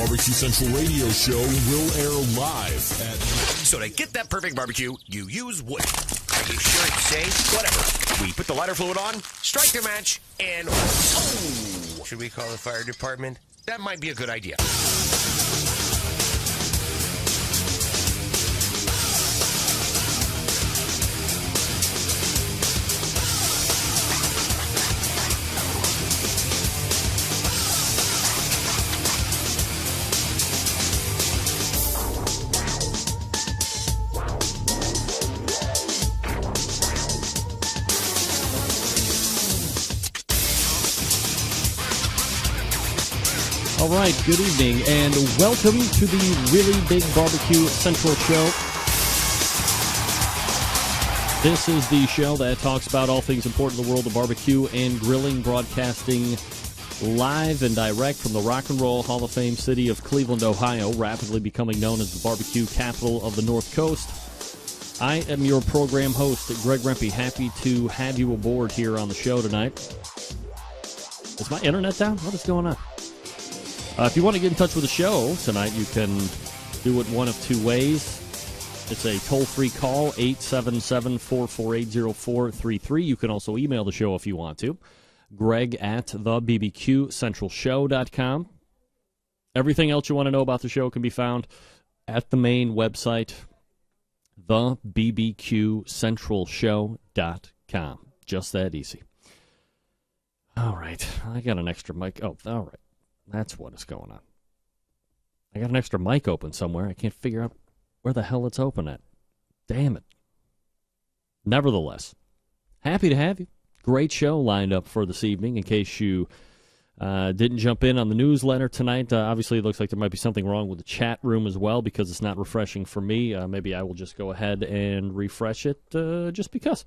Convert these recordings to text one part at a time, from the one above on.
Barbecue Central radio show will air live at... So to get that perfect barbecue, you use wood. Are you sure it's safe? Whatever. We put the lighter fluid on, strike the match, and... Oh! Should we call the fire department? That might be a good idea. All right, good evening, and welcome to the Really Big Barbecue Central Show. This is the show that talks about all things important in the world of barbecue and grilling, broadcasting live and direct from the Rock and Roll Hall of Fame city of Cleveland, Ohio, rapidly becoming known as the barbecue capital of the North Coast. I am your program host, Greg Grrrl. Happy to have you aboard here on the show tonight. Is my internet down? What is going on? If you want to get in touch with the show tonight, you can do it one of two ways. It's a toll-free call, 877-448-0433. You can also email the show if you want to. Greg at thebbqcentralshow.com. Everything else you want to know about the show can be found at the main website, thebbqcentralshow.com. Just that easy. All right. I got an extra mic. Oh, all right. That's what is going on. I got an extra mic open somewhere. I can't figure out where the hell it's open at. Damn it. Nevertheless, happy to have you. Great show lined up for this evening. In case you didn't jump in on the newsletter tonight, obviously it looks like there might be something wrong with the chat room as well because it's not refreshing for me. Maybe I will just go ahead and refresh it just because.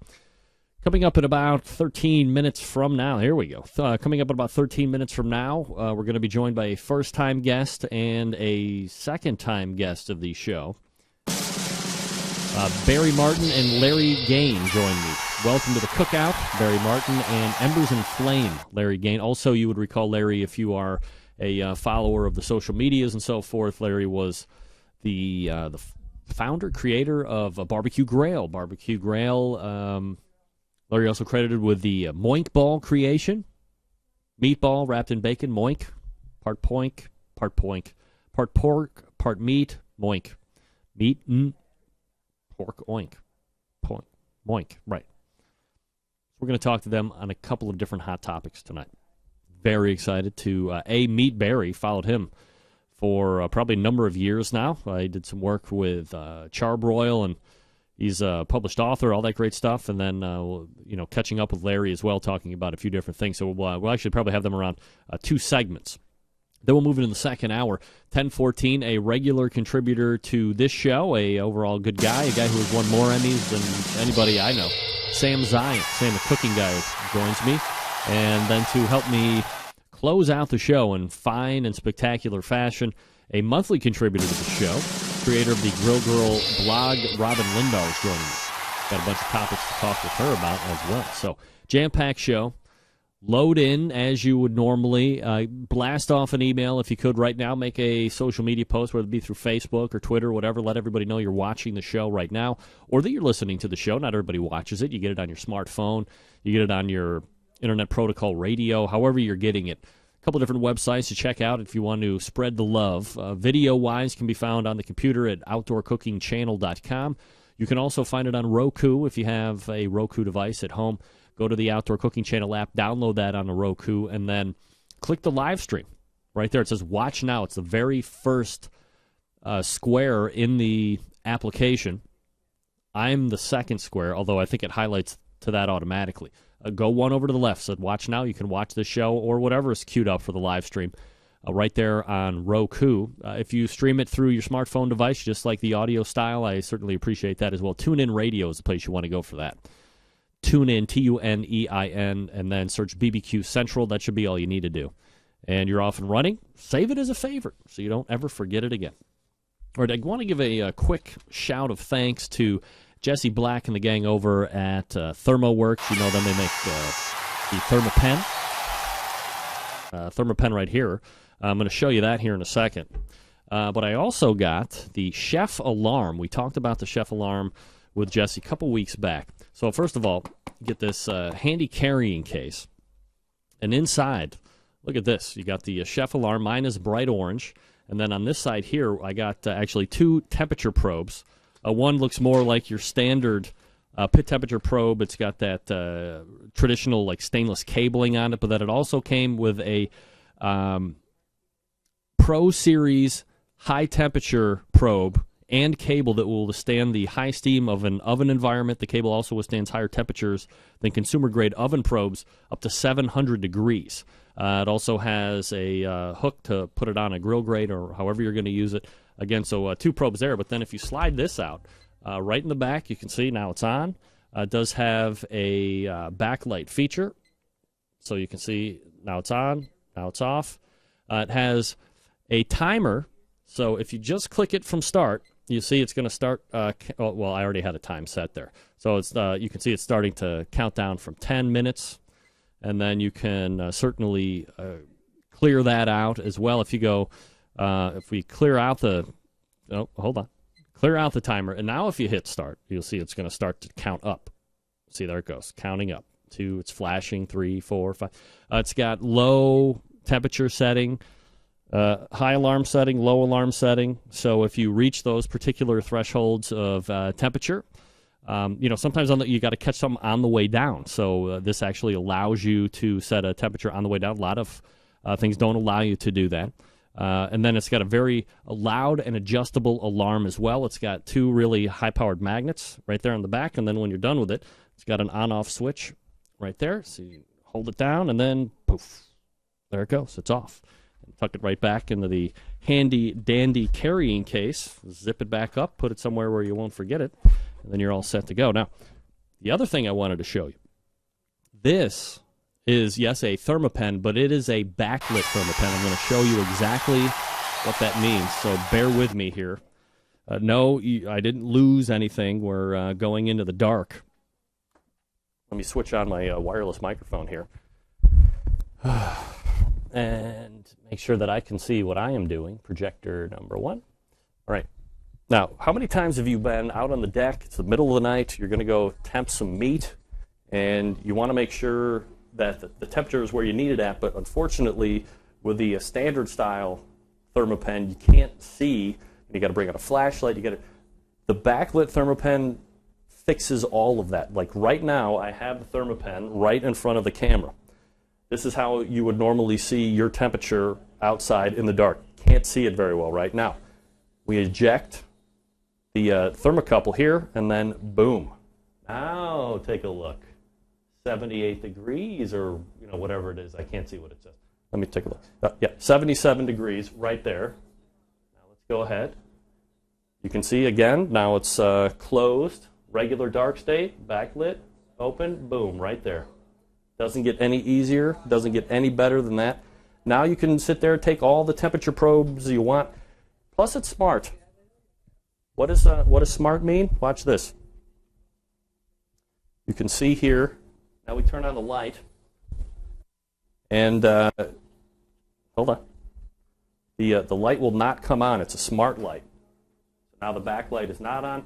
Coming up in about 13 minutes from now, here we go. Coming up in about 13 minutes from now, we're going to be joined by a first-time guest and a second-time guest of the show. Barry Martin and Larry Gain join me. Welcome to the Cookout, Barry Martin, and Embers and Flame, Larry Gain. Also, you would recall Larry if you are a follower of the social medias and so forth. Larry was the founder, creator of BBQ Grail. BBQ Grail, Larry also credited with the Moink Ball creation. Meatball wrapped in bacon, moink. Part poink, part poink. Part pork, part meat, moink. Meat, pork, oink. Poink, moink, right. We're going to talk to them on a couple of different hot topics tonight. Very excited to, meet Barry. Followed him for probably a number of years now. I did some work with Charbroil, and he's a published author, all that great stuff, and then, catching up with Larry as well, talking about a few different things. So we'll actually probably have them around two segments. Then we'll move into the second hour. 10:14, a regular contributor to this show, a overall good guy, a guy who has won more Emmys than anybody I know. Sam Zion, Sam the cooking guy, joins me. And then to help me close out the show in fine and spectacular fashion, a monthly contributor to the show, creator of the Grill Grrrl blog, Robyn Lindars, joining me. Got a bunch of topics to talk with her about as well. So, jam-packed show. Load in as you would normally. Blast off an email if you could right now. Make a social media post, whether it be through Facebook or Twitter or whatever. Let everybody know you're watching the show right now or that you're listening to the show. Not everybody watches it. You get it on your smartphone. You get it on your Internet Protocol radio, however you're getting it. A couple different websites to check out if you want to spread the love. Video-wise can be found on the computer at OutdoorCookingChannel.com. You can also find it on Roku if you have a Roku device at home. Go to the Outdoor Cooking Channel app, download that on the Roku, and then click the live stream. Right there, it says Watch Now. It's the very first square in the application. I'm the second square, although I think it highlights to that automatically. Go one over to the left, said Watch Now. You can watch the show or whatever is queued up for the live stream right there on Roku. If you stream it through your smartphone device, just like the audio style, I certainly appreciate that as well. TuneIn Radio is the place you want to go for that. TuneIn, TuneIn, and then search BBQ Central. That should be all you need to do. And you're off and running. Save it as a favorite so you don't ever forget it again. All right, I want to give a quick shout of thanks to Jesse Black and the gang over at ThermoWorks. You know them, they make the ThermoPen. ThermoPen right here. I'm going to show you that here in a second. But I also got the Chef Alarm. We talked about the Chef Alarm with Jesse a couple weeks back. So first of all, get this handy carrying case. And inside, look at this. You got the Chef Alarm. Mine is bright orange. And then on this side here, I got actually 2 temperature probes. One looks more like your standard pit temperature probe. It's got that traditional like stainless cabling on it, but then it also came with a Pro Series high temperature probe and cable that will withstand the high steam of an oven environment. The cable also withstands higher temperatures than consumer-grade oven probes, up to 700 degrees. It also has a hook to put it on a grill grate or however you're going to use it. Again, so 2 probes there. But then if you slide this out, right in the back, you can see now it's on. It does have a backlight feature. So you can see now it's on, now it's off. It has a timer. So if you just click it from start, you see it's going to start. Well, I already had a time set there. So it's you can see it's starting to count down from 10 minutes. And then you can certainly clear that out as well. If you go, if we clear out the, clear out the timer. And now if you hit start, you'll see it's going to start to count up. See, there it goes, counting up. 2, it's flashing, 3, 4, 5. It's got low temperature setting, high alarm setting, low alarm setting. So if you reach those particular thresholds of temperature, sometimes you got to catch something on the way down. So this actually allows you to set a temperature on the way down. A lot of things don't allow you to do that. And then it's got a very loud and adjustable alarm as well. It's got 2 really high-powered magnets right there on the back. And then when you're done with it, it's got an on-off switch right there. So you hold it down, and then poof, there it goes. It's off. Tuck it right back into the handy-dandy carrying case. Zip it back up, put it somewhere where you won't forget it, and then you're all set to go. Now, the other thing I wanted to show you, this is, yes, a thermopen, but it is a backlit thermopen. I'm going to show you exactly what that means, so bear with me here. No, I didn't lose anything. We're going into the dark. Let me switch on my wireless microphone here. And make sure that I can see what I am doing. Projector number 1. All right. Now, how many times have you been out on the deck? It's the middle of the night. You're going to go temp some meat, and you want to make sure that the temperature is where you need it at. But unfortunately, with the standard style thermopen, you can't see. You got to bring out a flashlight. The backlit thermopen fixes all of that. Like right now, I have the thermopen right in front of the camera. This is how you would normally see your temperature outside in the dark. Can't see it very well right now. We eject the thermocouple here, and then boom. Now take a look. 78 degrees, or whatever it is. I can't see what it says. Let me take a look. Yeah, 77 degrees right there. Now let's go ahead. You can see again. Now it's closed. Regular dark state, backlit, open, boom, right there. Doesn't get any easier, doesn't get any better than that. Now you can sit there and take all the temperature probes you want. Plus it's smart. What does smart mean? Watch this. You can see here, now we turn on the light, and hold on. The light will not come on. It's a smart light. So now the backlight is not on.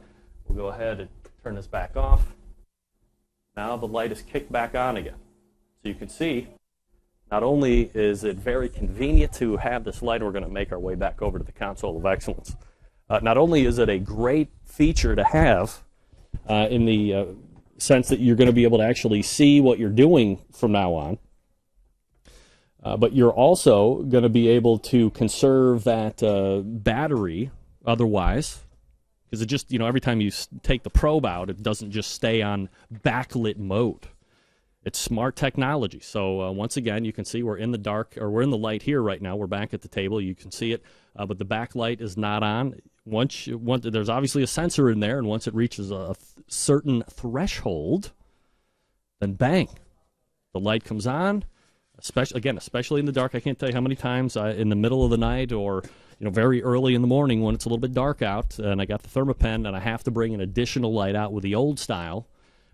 We'll go ahead and turn this back off. Now the light is kicked back on again. So you can see, not only is it very convenient to have this light, we're going to make our way back over to the console of excellence. Not only is it a great feature to have in the sense that you're going to be able to actually see what you're doing from now on, but you're also going to be able to conserve that battery otherwise, because it just, every time you take the probe out, it doesn't just stay on backlit mode. It's smart technology. So once again, you can see we're in the dark, or we're in the light here right now. We're back at the table. You can see it, but the backlight is not on. There's obviously a sensor in there, and once it reaches a certain threshold, then bang, the light comes on. Especially in the dark. I can't tell you how many times in the middle of the night, or very early in the morning when it's a little bit dark out, and I got the thermopen, and I have to bring an additional light out with the old style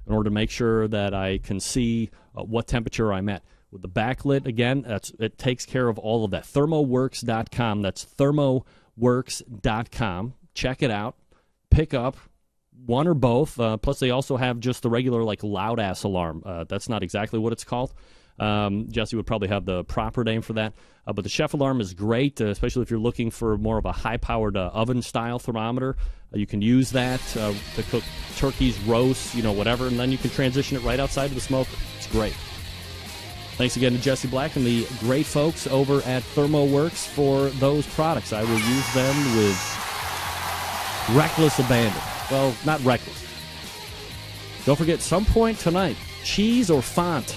in order to make sure that I can see what temperature I'm at. with the backlit. Again, it takes care of all of that. Thermoworks.com. That's thermoworks.com. Check it out. Pick up one or both. Plus, they also have just the regular, like, loud-ass alarm. That's not exactly what it's called. Jesse would probably have the proper name for that. But the chef alarm is great, especially if you're looking for more of a high-powered oven-style thermometer. You can use that to cook turkeys, roasts, whatever, and then you can transition it right outside of the smoker. It's great. Thanks again to Jesse Black and the great folks over at ThermoWorks for those products. I will use them with reckless abandon. Well, not reckless. Don't forget, some point tonight, cheese or font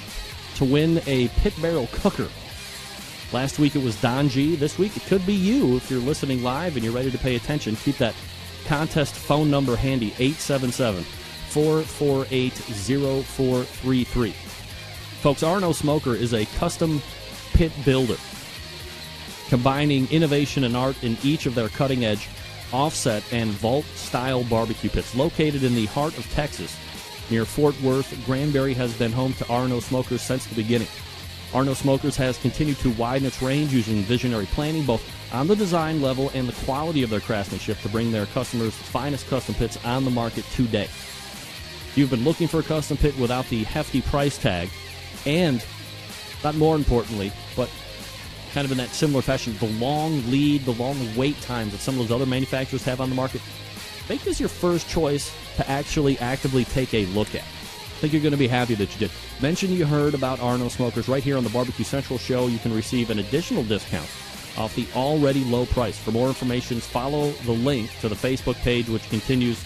to win a pit barrel cooker. Last week it was Don G. This week it could be you if you're listening live and you're ready to pay attention. Keep that contest phone number handy, 877-448-0433. Folks, Arno Smoker is a custom pit builder, combining innovation and art in each of their cutting-edge offset and vault-style barbecue pits. Located in the heart of Texas, near Fort Worth, Granbury has been home to Arno Smokers since the beginning. Arno Smokers has continued to widen its range using visionary planning, both on the design level and the quality of their craftsmanship, to bring their customers the finest custom pits on the market today. You've been looking for a custom pit without the hefty price tag, and, not more importantly, but kind of in that similar fashion, the long lead, the long wait times that some of those other manufacturers have on the market. Make this your first choice to actually actively take a look at. I think you're going to be happy that you did. Mention you heard about Arno Smokers right here on the Barbecue Central show. You can receive an additional discount off the already low price. For more information, follow the link to the Facebook page, which continues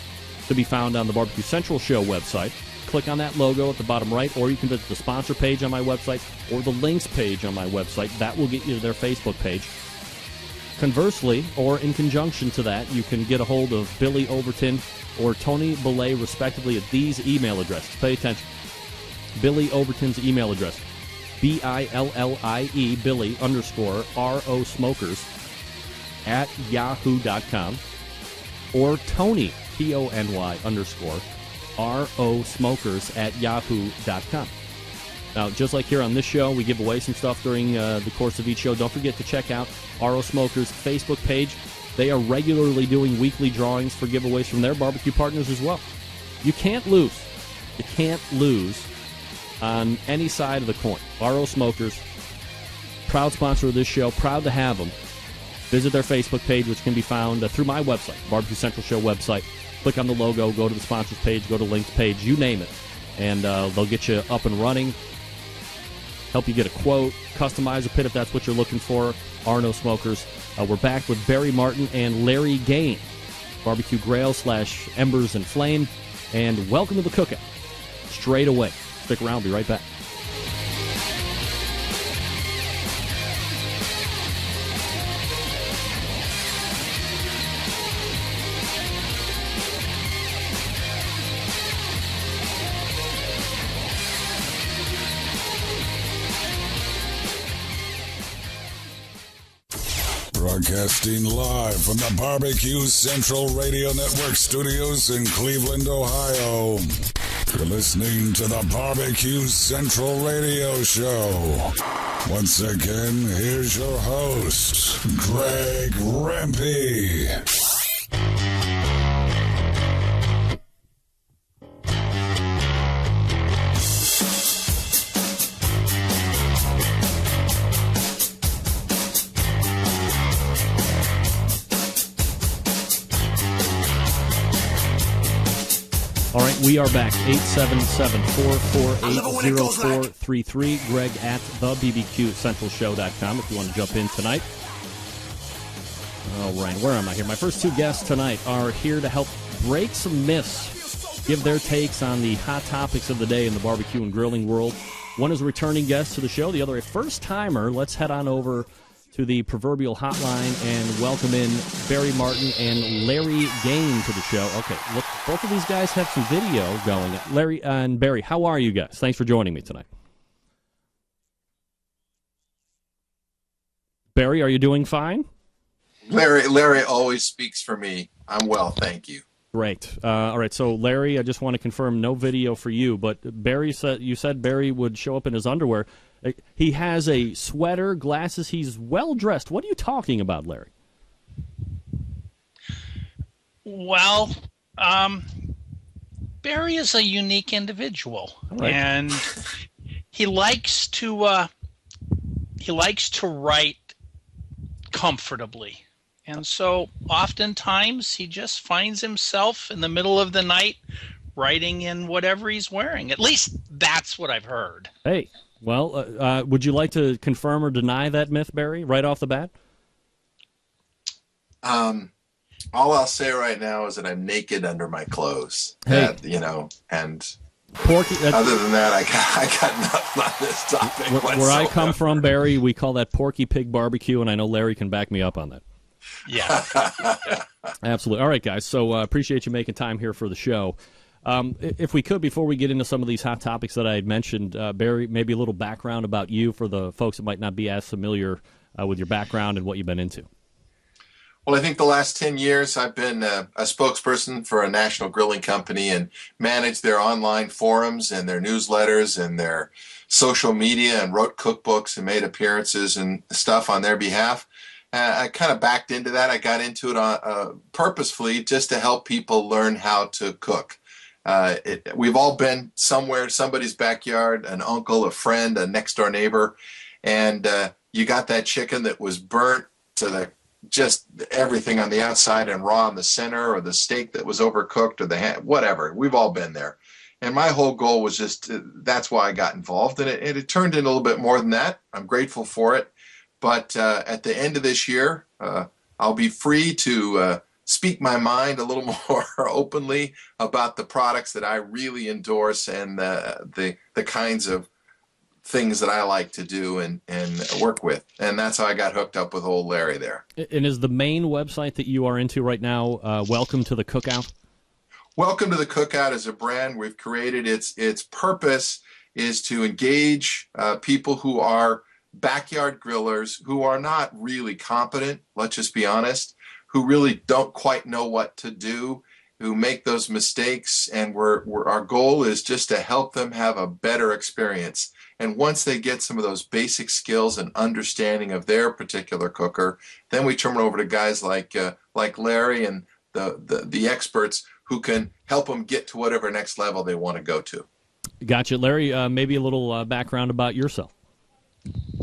to be found on the Barbecue Central show website. Click on that logo at the bottom right, or you can visit the sponsor page on my website or the links page on my website. That will get you to their Facebook page. Conversely, or in conjunction to that, you can get a hold of Billy Overton or Tony Belay, respectively, at these email addresses. Pay attention. Billy Overton's email address, BILLIE, Billy _RO Smokers at yahoo.com, or Tony, TONY _RO Smokers at yahoo.com. Now, just like here on this show, we give away some stuff during the course of each show. Don't forget to check out RO Smokers' Facebook page. They are regularly doing weekly drawings for giveaways from their barbecue partners as well. You can't lose. You can't lose on any side of the coin. RO Smokers, proud sponsor of this show, proud to have them. Visit their Facebook page, which can be found through my website, Barbecue Central Show website. Click on the logo, go to the sponsors page, go to links page, you name it, and they'll get you up and running, help you get a quote, customize a pit if that's what you're looking for. Arno Smokers. We're back with Barry Martin and Larry Gain, BBQ Grail / Embers and Flame, and Welcome to the Cookout. Straight away. Stick around, be right back. Broadcasting live from the Barbecue Central Radio Network studios in Cleveland, Ohio. You're listening to the Barbecue Central Radio Show. Once again, here's your host, Greg Rempe. All right, we are back. 877-448-0433. Greg at thebbqcentralshow.com if you want to jump in tonight. All right, where am I here? My first two guests tonight are here to help break some myths, give their takes on the hot topics of the day in the barbecue and grilling world. One is a returning guest to the show, the other a first-timer. Let's head on over to the proverbial hotline and welcome in Barry Martin and Larry Gain to the show. Okay, look, both of these guys have some video going. Larry and Barry, how are you guys? Thanks for joining me tonight. Barry, are you doing fine? Larry always speaks for me. I'm well, thank you. Great. All right, so Larry, I just want to confirm no video for you, but Barry said Barry would show up in his underwear. He has a sweater, glasses. He's well dressed. What are you talking about, Larry? Well, Barry is a unique individual, right. And he likes to write comfortably. And so oftentimes he just finds himself in the middle of the night writing in whatever he's wearing. At least that's what I've heard. Hey, well, would you like to confirm or deny that myth, Barry, right off the bat? All I'll say right now is that I'm naked under my clothes. Hey. And Porky, other than that, I got nothing on this topic where I come from, Barry, we call that Porky Pig Barbecue, and I know Larry can back me up on that. Yeah. Absolutely. All right, guys, so appreciate you making time here for the show. If we could, before we get into some of these hot topics that I had mentioned, Barry, maybe a little background about you for the folks that might not be as familiar with your background and what you've been into. Well, I think the last 10 years I've been a spokesperson for a national grilling company and managed their online forums and their newsletters and their social media and wrote cookbooks and made appearances and stuff on their behalf. I kind of backed into that. I got into it purposefully just to help people learn how to cook. We've all been somewhere, somebody's backyard, an uncle, a friend, a next door neighbor, and you got that chicken that was burnt to just everything on the outside and raw in the center, or the steak that was overcooked, or the ham, whatever. We've all been there. And my whole goal was just, that's why I got involved. And it turned into a little bit more than that. I'm grateful for it. But at the end of this year, I'll be free to speak my mind a little more openly about the products that I really endorse and the kinds of things that I like to do and work with. And that's how I got hooked up with old Larry there. And is the main website that you are into right now Welcome to the Cookout? Welcome to the Cookout is a brand we've created. Its purpose is to engage people who are backyard grillers, who are not really competent, let's just be honest, who really don't quite know what to do, who make those mistakes. And our goal is just to help them have a better experience. And once they get some of those basic skills and understanding of their particular cooker, then we turn it over to guys like Larry and the experts who can help them get to whatever next level they want to go to. Gotcha. Larry, maybe a little background about yourself.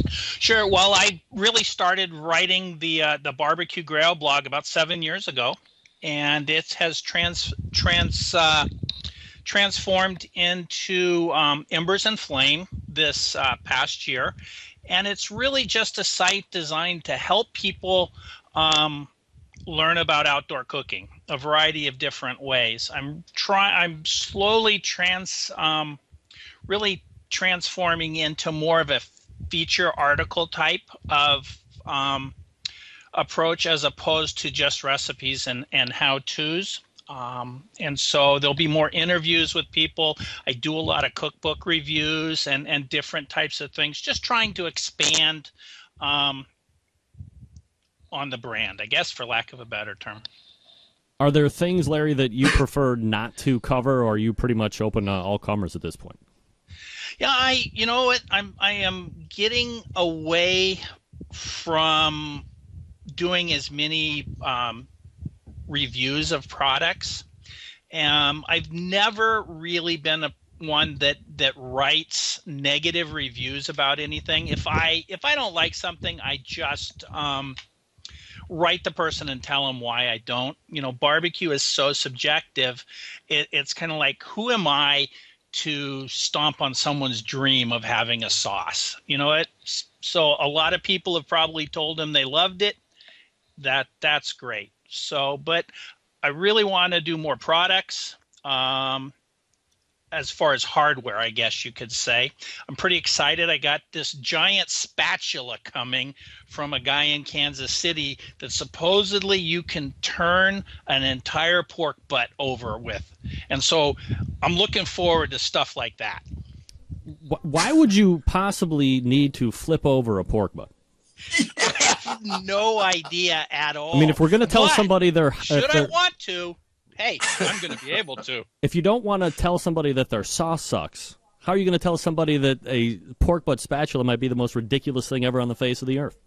Sure. Well, I really started writing the BBQ Grail blog about 7 years ago, and it has transformed into Embers and Flame this past year. And it's really just a site designed to help people learn about outdoor cooking a variety of different ways. I'm slowly really transforming into more of a feature article type of approach, as opposed to just recipes and how-tos. And so there'll be more interviews with people. I do a lot of cookbook reviews and different types of things, just trying to expand on the brand, I guess, for lack of a better term. Are there things, Larry, that you prefer not to cover, or are you pretty much open to all comers at this point? Yeah, you know what? I am getting away from doing as many reviews of products. I've never really been one that writes negative reviews about anything. If I don't like something, I just write the person and tell them why I don't. You know, barbecue is so subjective. It's kind of like, who am I to stomp on someone's dream of having a sauce? You know what? So a lot of people have probably told them they loved it. That's great. So, but I really want to do more products. As far as hardware, I guess you could say. I'm pretty excited. I got this giant spatula coming from a guy in Kansas City that supposedly you can turn an entire pork butt over with. And so I'm looking forward to stuff like that. Why would you possibly need to flip over a pork butt? I have no idea at all. I mean, if we're going to tell somebody they're... Should I want to? Hey, I'm going to be able to. If you don't want to tell somebody that their sauce sucks, How are you going to tell somebody that a pork butt spatula might be the most ridiculous thing ever on the face of the earth?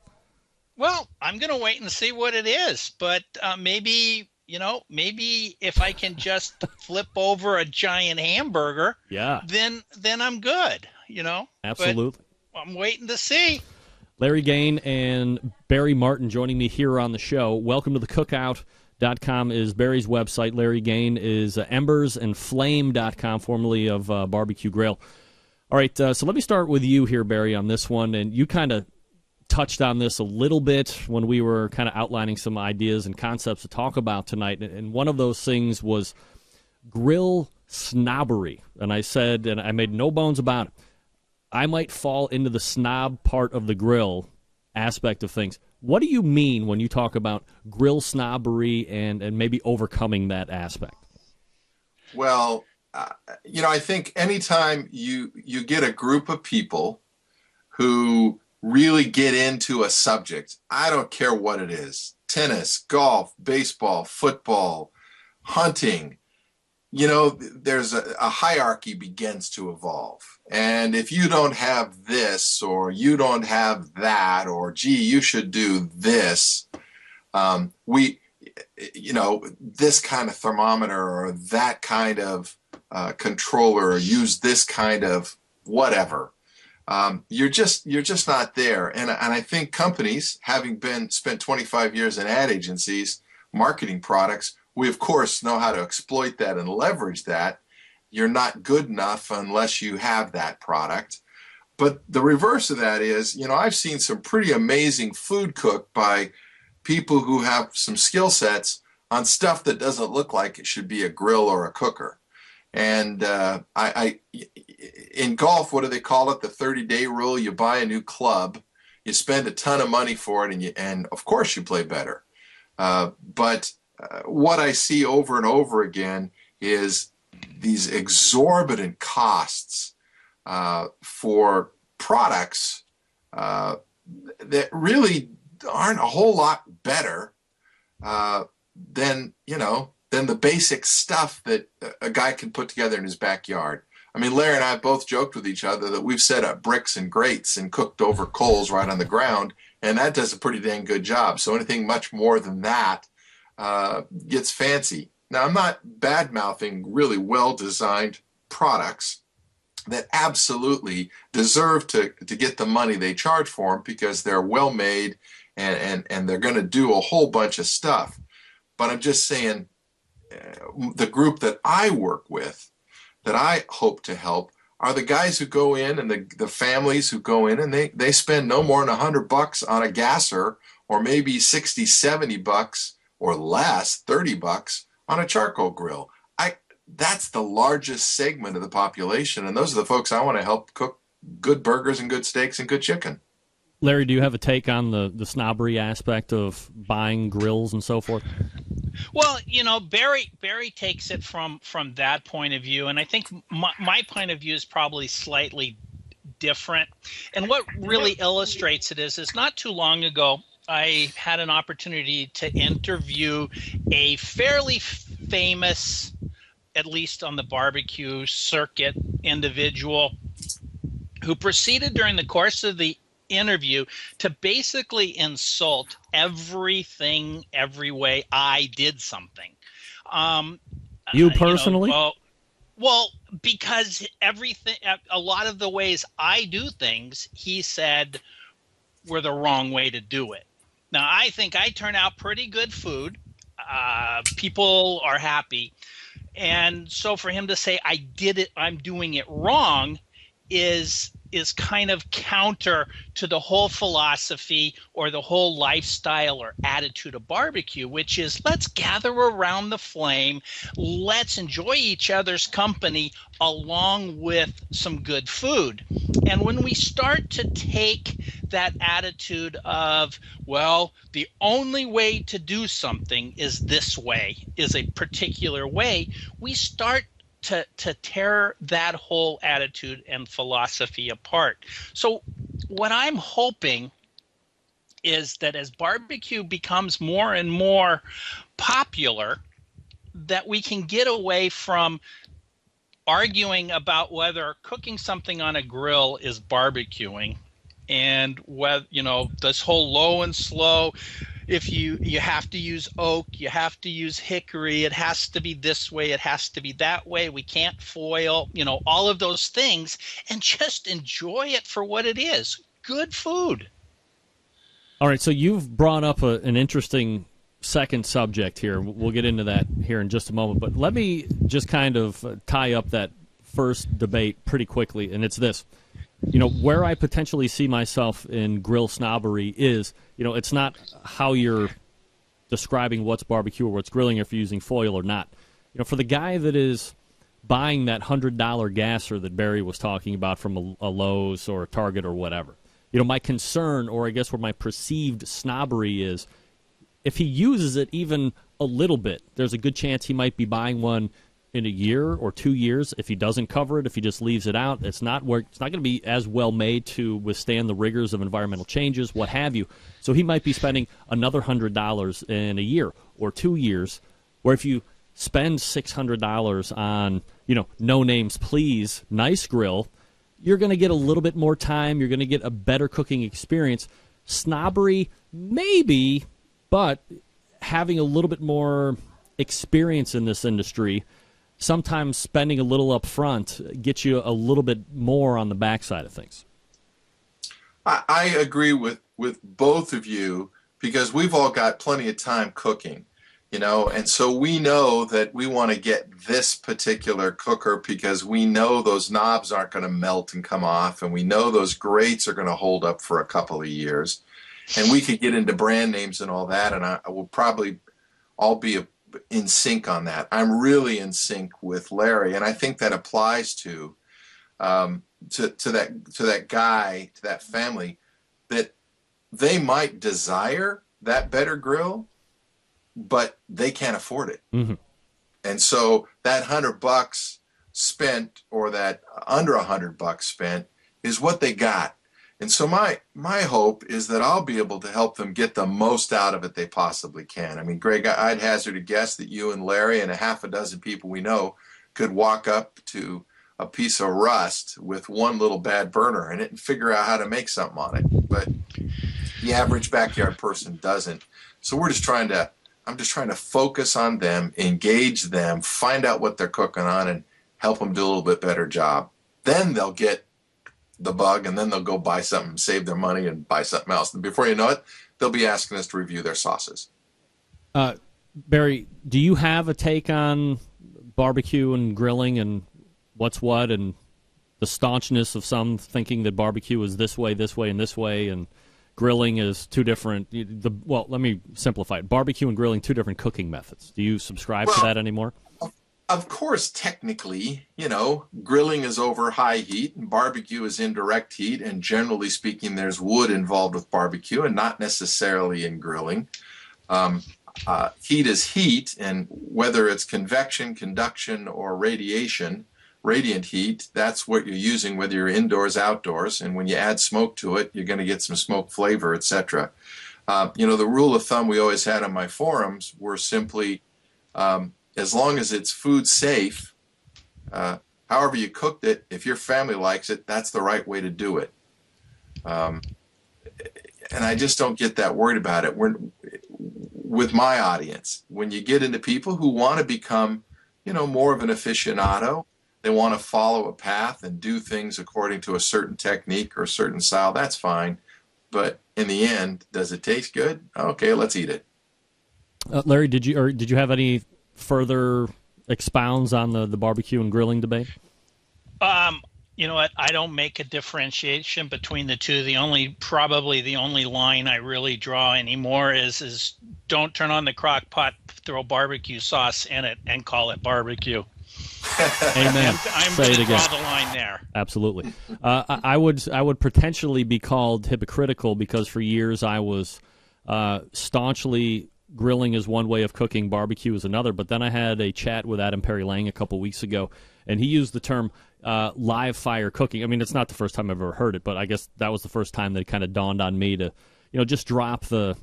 Well, I'm going to wait and see what it is, but maybe if I can just flip over a giant hamburger, then I'm good, Absolutely. But I'm waiting to see. Larry Gain and Barry Martin joining me here on the show. Welcome to the cookout.com is Barry's website. Larry Gain is embersandflame.com, formerly of BBQ Grail. All right, so let me start with you here, Barry, on this one. And you kind of touched on this a little bit when we were kind of outlining some ideas and concepts to talk about tonight. And one of those things was grill snobbery. And I said, and I made no bones about it, I might fall into the snob part of the grill aspect of things. What do you mean when you talk about grill snobbery and maybe overcoming that aspect? Well, I think anytime you get a group of people who really get into a subject, I don't care what it is, tennis, golf, baseball, football, hunting, there's a hierarchy begins to evolve. And if you don't have this, or you don't have that, or gee, you should do this, this kind of thermometer or that kind of controller, or use this kind of whatever. You're just not there. And I think companies, having spent 25 years in ad agencies, marketing products, we of course know how to exploit that and leverage that. You're not good enough unless you have that product. But the reverse of that is, I've seen some pretty amazing food cooked by people who have some skill sets on stuff that doesn't look like it should be a grill or a cooker. And in golf, what do they call it? The 30-day rule. You buy a new club, you spend a ton of money for it, and of course you play better. But what I see over and over again is these exorbitant costs for products that really aren't a whole lot better than the basic stuff that a guy can put together in his backyard. I mean, Larry and I both joked with each other that we've set up bricks and grates and cooked over coals right on the ground, and that does a pretty dang good job. So anything much more than that gets fancy. Now, I'm not bad-mouthing really well-designed products that absolutely deserve to get the money they charge for them because they're well-made and they're going to do a whole bunch of stuff. But I'm just saying the group that I work with, that I hope to help, are the guys who go in and the families who go in and they spend no more than $100 on a gasser, or maybe 60, 70 bucks or less, 30 bucks on a charcoal grill. That's the largest segment of the population, and those are the folks I want to help cook good burgers and good steaks and good chicken. Larry, do you have a take on the snobbery aspect of buying grills and so forth? Well, Barry takes it from that point of view, and I think my point of view is probably slightly different. And what really illustrates it is not too long ago, I had an opportunity to interview a fairly famous, at least on the barbecue circuit, individual who proceeded during the course of the interview to basically insult everything, every way I did something. You personally? Well, because a lot of the ways I do things, he said were the wrong way to do it. Now, I think I turn out pretty good food. People are happy. And so for him to say I did it, I'm doing it wrong, is kind of counter to the whole philosophy or the whole lifestyle or attitude of barbecue, which is let's gather around the flame, let's enjoy each other's company along with some good food. And when we start to take that attitude of, well, the only way to do something is this way, is a particular way, we start to tear that whole attitude and philosophy apart. So what I'm hoping is that as barbecue becomes more and more popular, that we can get away from arguing about whether cooking something on a grill is barbecuing, and whether, this whole low and slow, if you have to use oak, you have to use hickory, it has to be this way, it has to be that way, we can't foil, all of those things, and just enjoy it for what it is. Good food. All right, so you've brought up an interesting second subject here. We'll get into that here in just a moment, but let me just kind of tie up that first debate pretty quickly, and it's this. Where I potentially see myself in grill snobbery is, it's not how you're describing what's barbecue or what's grilling, if you're using foil or not. For the guy that is buying that $100 gasser that Barry was talking about from a Lowe's or a Target or whatever, my concern, or I guess where my perceived snobbery is, if he uses it even a little bit, there's a good chance he might be buying one in a year or 2 years. If he doesn't cover it, if he just leaves it out, it's not going to be as well made to withstand the rigors of environmental changes, what have you. So he might be spending another $100 in a year or 2 years, where if you spend $600 on, no names please, nice grill, you're going to get a little bit more time, you're going to get a better cooking experience. Snobbery, maybe, but having a little bit more experience in this industry, sometimes spending a little up front gets you a little bit more on the backside of things. I agree with both of you, because we've all got plenty of time cooking, and so we know that we want to get this particular cooker because we know those knobs aren't going to melt and come off, and we know those grates are going to hold up for a couple of years. And we could get into brand names and all that, and I will probably all be in sync on that. I'm really in sync with Larry, and I think that applies to that guy, to that family, that they might desire that better grill, but they can't afford it. Mm-hmm. And so that $100 spent, or that under $100 spent, is what they got. And so my hope is that I'll be able to help them get the most out of it they possibly can. I mean, Greg, I'd hazard a guess that you and Larry and a half a dozen people we know could walk up to a piece of rust with one little bad burner in it and figure out how to make something on it. But the average backyard person doesn't. So I'm just trying to focus on them, engage them, find out what they're cooking on, and help them do a little bit better job. Then they'll get the bug, and then they'll go buy something, save their money, and buy something else. And before you know it, they'll be asking us to review their sauces. Barry, do you have a take on barbecue and grilling and what's what, and the staunchness of some thinking that barbecue is this way, and this way, and grilling is two different? Well, let me simplify it. Barbecue and grilling, two different cooking methods. Do you subscribe to that anymore? Of course, technically, grilling is over high heat and barbecue is indirect heat. And generally speaking, there's wood involved with barbecue and not necessarily in grilling. Heat is heat, and whether it's convection, conduction, or radiant heat, that's what you're using, whether you're indoors, outdoors. And when you add smoke to it, you're going to get some smoke flavor, etc. The rule of thumb we always had on my forums were simply, as long as it's food safe, however you cooked it, if your family likes it, that's the right way to do it. And I just don't get that worried about it. With my audience, when you get into people who want to become, more of an aficionado, they want to follow a path and do things according to a certain technique or a certain style, that's fine. But in the end, does it taste good? Okay, let's eat it. Larry, did you have any further expounds on the barbecue and grilling debate? You know what? I don't make a differentiation between the two. Probably the only line I really draw anymore is don't turn on the crock pot, throw barbecue sauce in it, and call it barbecue. Amen. I'm going to draw the line there. Absolutely. I would potentially be called hypocritical because for years I was staunchly grilling is one way of cooking, barbecue is another. But then I had a chat with Adam Perry Lang a couple weeks ago, and he used the term live fire cooking. I mean, it's not the first time I've ever heard it, but I guess that was the first time that it kind of dawned on me to, just drop the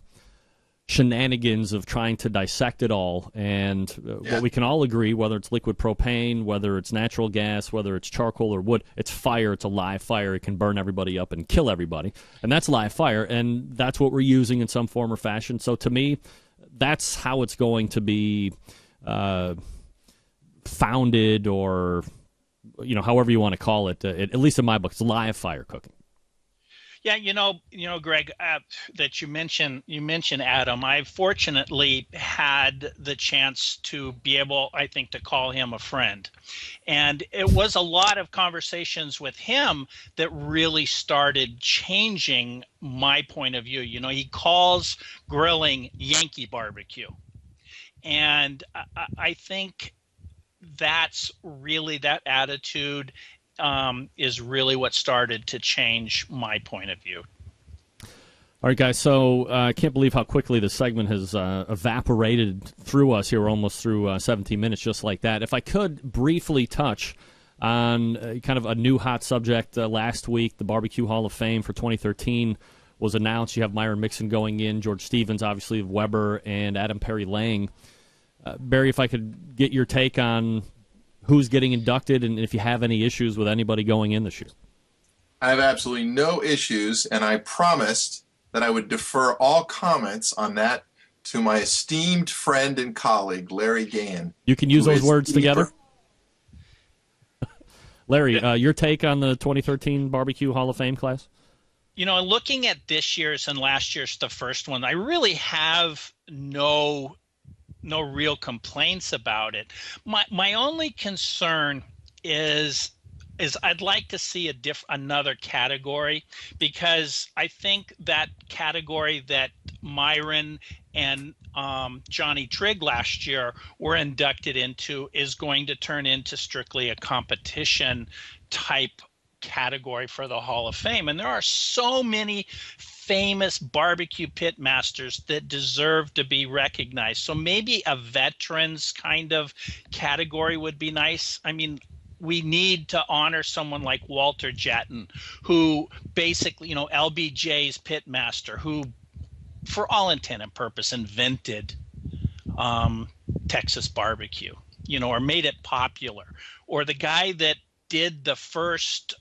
shenanigans of trying to dissect it all. And what we can all agree, whether it's liquid propane, whether it's natural gas, whether it's charcoal or wood, it's fire. It's a live fire. It can burn everybody up and kill everybody. And that's live fire, and that's what we're using in some form or fashion. So to me, that's how it's going to be founded, or however you want to call it. At least in my book, it's live fire cooking. Yeah, Greg, that you mentioned Adam. I fortunately had the chance to be able, I think, to call him a friend. And it was a lot of conversations with him that really started changing my point of view. He calls grilling Yankee barbecue. And I think that's really, that attitude is really what started to change my point of view. All right, guys, so I can't believe how quickly the segment has evaporated through us here. We're almost through 17 minutes just like that. If I could briefly touch on kind of a new hot subject last week, the BBQ Hall of Fame for 2013 was announced. You have Myron Mixon going in, George Stevens, obviously, of Weber, and Adam Perry Lang. Barry, if I could get your take on who's getting inducted, and if you have any issues with anybody going in this year. I have absolutely no issues, and I promised that I would defer all comments on that to my esteemed friend and colleague, Larry Gahan. You can use those words together? Larry, your take on the 2013 BBQ Hall of Fame class? Looking at this year's and last year's, the first one, I really have no real complaints about it. My only concern is I'd like to see another category, because I think that category that Myron and Johnny Trigg last year were inducted into is going to turn into strictly a competition type category for the Hall of Fame. And there are so many famous barbecue pit masters that deserve to be recognized. So maybe a veterans kind of category would be nice. I mean, we need to honor someone like Walter Jetton, who basically, LBJ's pit master, who for all intent and purpose invented Texas barbecue, or made it popular, or the guy that did the first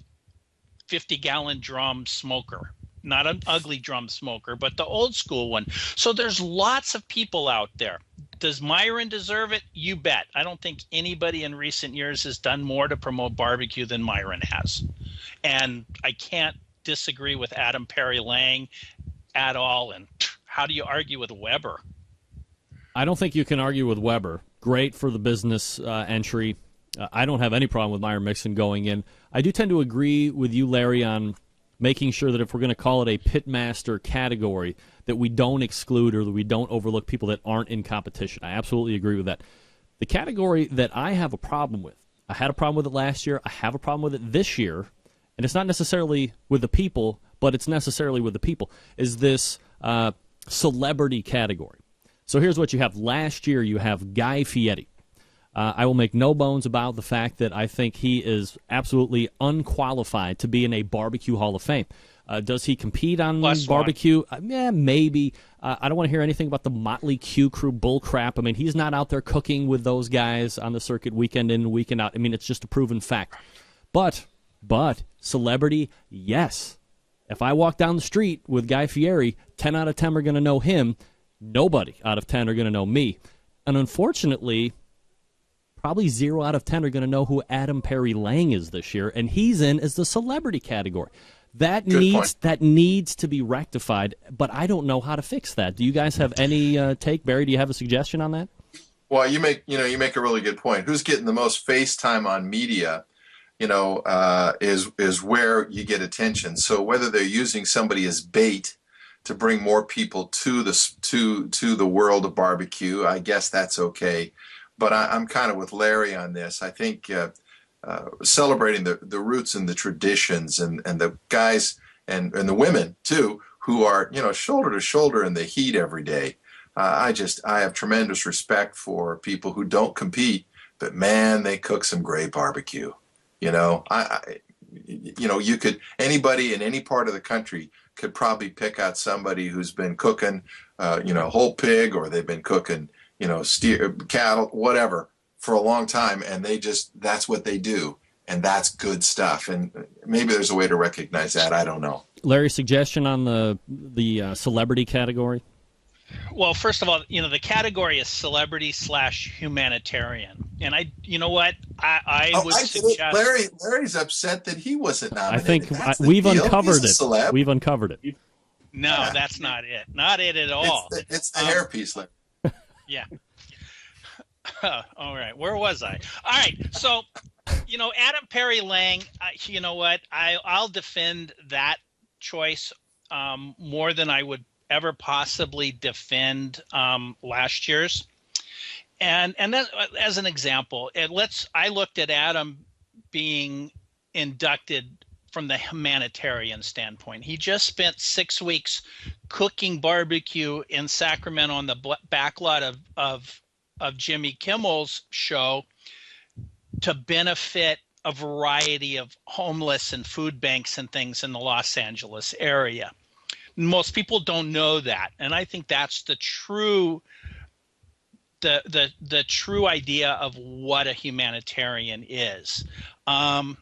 50-gallon drum smoker, not an ugly drum smoker, but the old school one. So there's lots of people out there. Does Myron deserve it? You bet. I don't think anybody in recent years has done more to promote barbecue than Myron has. And I can't disagree with Adam Perry Lang at all. And how do you argue with Weber? I don't think you can argue with Weber. Great for the business entry. I don't have any problem with Myron Mixon going in. I do tend to agree with you, Larry, on making sure that if we're going to call it a pitmaster category, that we don't exclude or that we don't overlook people that aren't in competition. I absolutely agree with that. The category that I have a problem with, I had a problem with it last year, I have a problem with it this year, and it's not necessarily with the people, but it's necessarily with the people, is this celebrity category. So here's what you have. Last year you have Guy Fieri. I will make no bones about the fact that I think he is absolutely unqualified to be in a barbecue Hall of Fame. Does he compete on barbecue? Yeah, maybe. I don't want to hear anything about the Motley Q crew bull crap. I mean, he's not out there cooking with those guys on the circuit weekend in, weekend out. I mean, it's just a proven fact. But celebrity, yes. If I walk down the street with Guy Fieri, 10 out of 10 are going to know him. Nobody out of 10 are going to know me. And unfortunately, probably 0 out of 10 are going to know who Adam Perry Lang is this year, and he's in as the celebrity category. That needs to be rectified, but I don't know how to fix that. Do you guys have any take? Barry, do you have a suggestion on that? Well, you make a really good point. Who's getting the most face time on media, is where you get attention. So whether they're using somebody as bait to bring more people to the world of barbecue, I guess that's okay. But I'm kind of with Larry on this. I think celebrating the roots and the traditions and the guys and the women, too, who are, shoulder to shoulder in the heat every day. I have tremendous respect for people who don't compete, but, man, they cook some great barbecue. Anybody in any part of the country could probably pick out somebody who's been cooking whole pig, or they've been cooking, steer, cattle, whatever, for a long time, and that's what they do, and that's good stuff. And maybe there's a way to recognize that. I don't know. Larry, suggestion on the celebrity category? Well, first of all, the category is celebrity/humanitarian, and I would suggest Larry's upset that he wasn't nominated. I think we've uncovered it. We've uncovered it. No, that's not it. Not it at all. It's the hairpiece, Larry. Yeah. All right. Where was I? All right. So, Adam Perry Lang, you know what? I'll defend that choice more than I would ever possibly defend last year's. And then as an example, I looked at Adam being inducted from the humanitarian standpoint. He just spent 6 weeks cooking barbecue in Sacramento on the backlot of Jimmy Kimmel's show to benefit a variety of homeless and food banks and things in the Los Angeles area. Most people don't know that, and I think that's the true true idea of what a humanitarian is. Are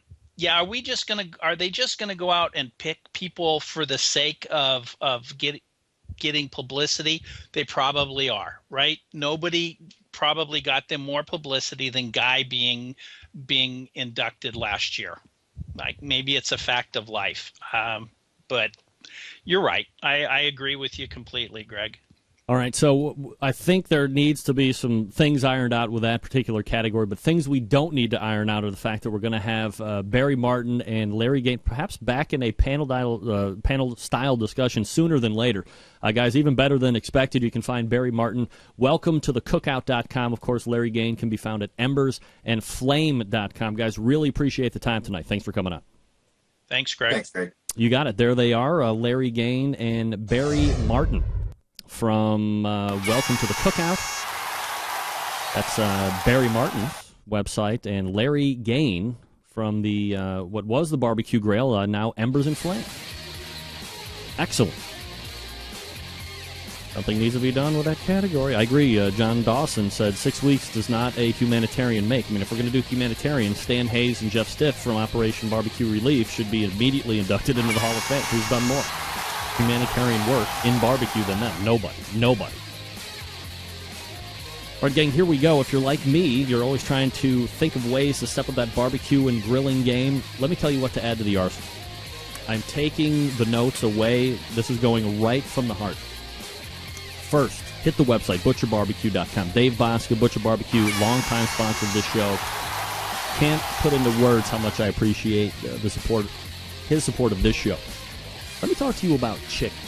they just gonna go out and pick people for the sake of getting publicity? They probably are, right? Nobody probably got them more publicity than Guy being inducted last year. Like, maybe it's a fact of life, but you're right. I agree with you completely, Greg. All right, so I think there needs to be some things ironed out with that particular category, but things we don't need to iron out are the fact that we're going to have Barry Martin and Larry Gain perhaps back in a panel-style discussion sooner than later. Guys, even better than expected, you can find Barry Martin, Welcome To The Cookout.com. Of course, Larry Gain can be found at embersandflame.com. Guys, really appreciate the time tonight. Thanks for coming on. Thanks, Greg. Thanks, Greg. You got it. There they are, Larry Gain and Barry Martin from Welcome To The Cookout. That's Barry Martin's website, and Larry Gain from the what was the BBQ Grail, now Embers and Flame. Excellent. Something needs to be done with that category. I agree. John Dawson said 6 weeks does not a humanitarian make. I mean, if we're going to do humanitarian, Stan Hayes and Jeff Stiff from Operation Barbecue Relief should be immediately inducted into the Hall of Fame. Who's done more humanitarian work in barbecue than them? Nobody. All right, gang, here we go. If you're like me, you're always trying to think of ways to step up that barbecue and grilling game. Let me tell you what to add to the arsenal. I'm taking the notes away. This is going right from the heart. First, hit the website, butcherbarbecue.com. Dave Bosca, Butcher Barbecue, longtime sponsor of this show. Can't put into words how much I appreciate his support of this show. Let me talk to you about chicken.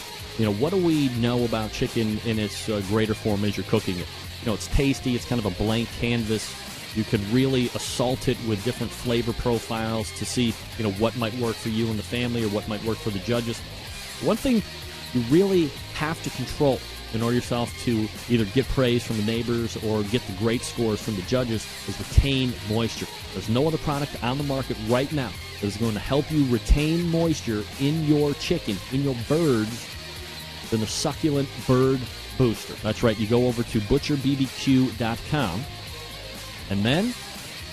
What do we know about chicken in its greater form as you're cooking it? It's tasty. It's kind of a blank canvas. You can really assault it with different flavor profiles to see, what might work for you and the family or what might work for the judges. One thing you really have to control in order yourself to either get praise from the neighbors or get the great scores from the judges is retain moisture. There's no other product on the market right now that is going to help you retain moisture in your chicken, in your birds, than the succulent bird booster. That's right. You go over to butcherbbq.com and then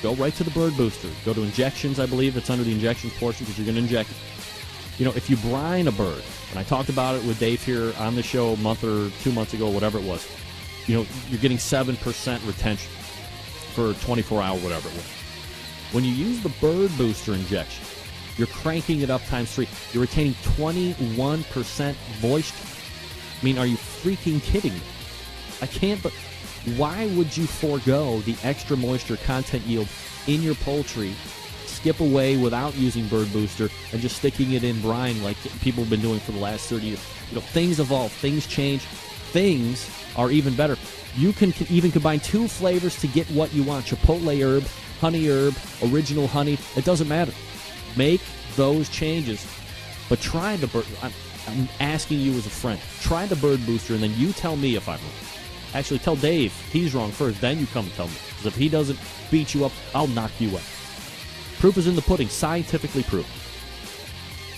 go right to the bird booster. Go to injections, I believe. It's under the injections portion because you're going to inject it. If you brine a bird, and I talked about it with Dave here on the show a month or 2 months ago, whatever it was, you're getting 7% retention for 24 hour, whatever it was. When you use the bird booster injection, you're cranking it up times 3. You're retaining 21% moisture. I mean, are you freaking kidding me? I can't, but why would you forego the extra moisture content yield in your poultry, skip away without using bird booster, and just sticking it in brine like people have been doing for the last 30 years? Things evolve, things change, things are even better. You can even combine 2 flavors to get what you want. Chipotle herb, honey herb, original honey. It doesn't matter. Make those changes. But try the bird. I'm asking you as a friend. Try the bird booster, and then you tell me if I'm wrong. Actually, tell Dave he's wrong first. Then you come and tell me. Because if he doesn't beat you up, I'll knock you out. Proof is in the pudding. Scientifically proven.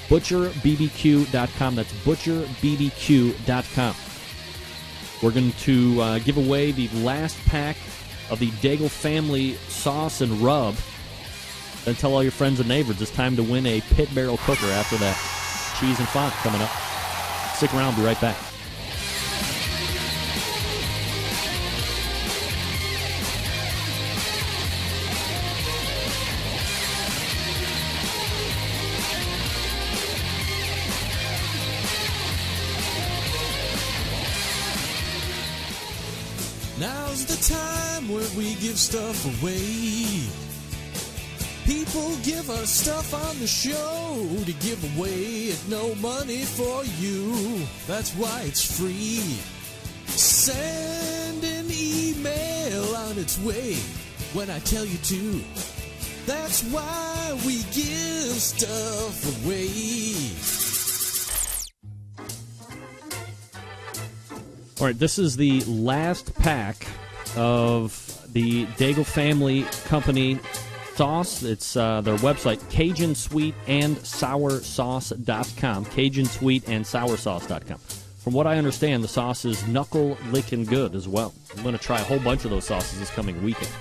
ButcherBBQ.com. That's ButcherBBQ.com. We're going to give away the last pack of the Daigle family sauce and rub. Then tell all your friends and neighbors it's time to win a pit barrel cooker after that cheese and font coming up. Stick around. Be right back. Now's the time where we give stuff away. People give us stuff on the show to give away at no money for you. That's why it's free. Send an email on its way when I tell you to. That's why we give stuff away. All right, this is the last pack of the Daigle Family Company sauce. It's their website, CajunSweetAndSourSauce.com, CajunSweetAndSourSauce.com. From what I understand, the sauce is knuckle-licking good as well. I'm going to try a whole bunch of those sauces this coming weekend.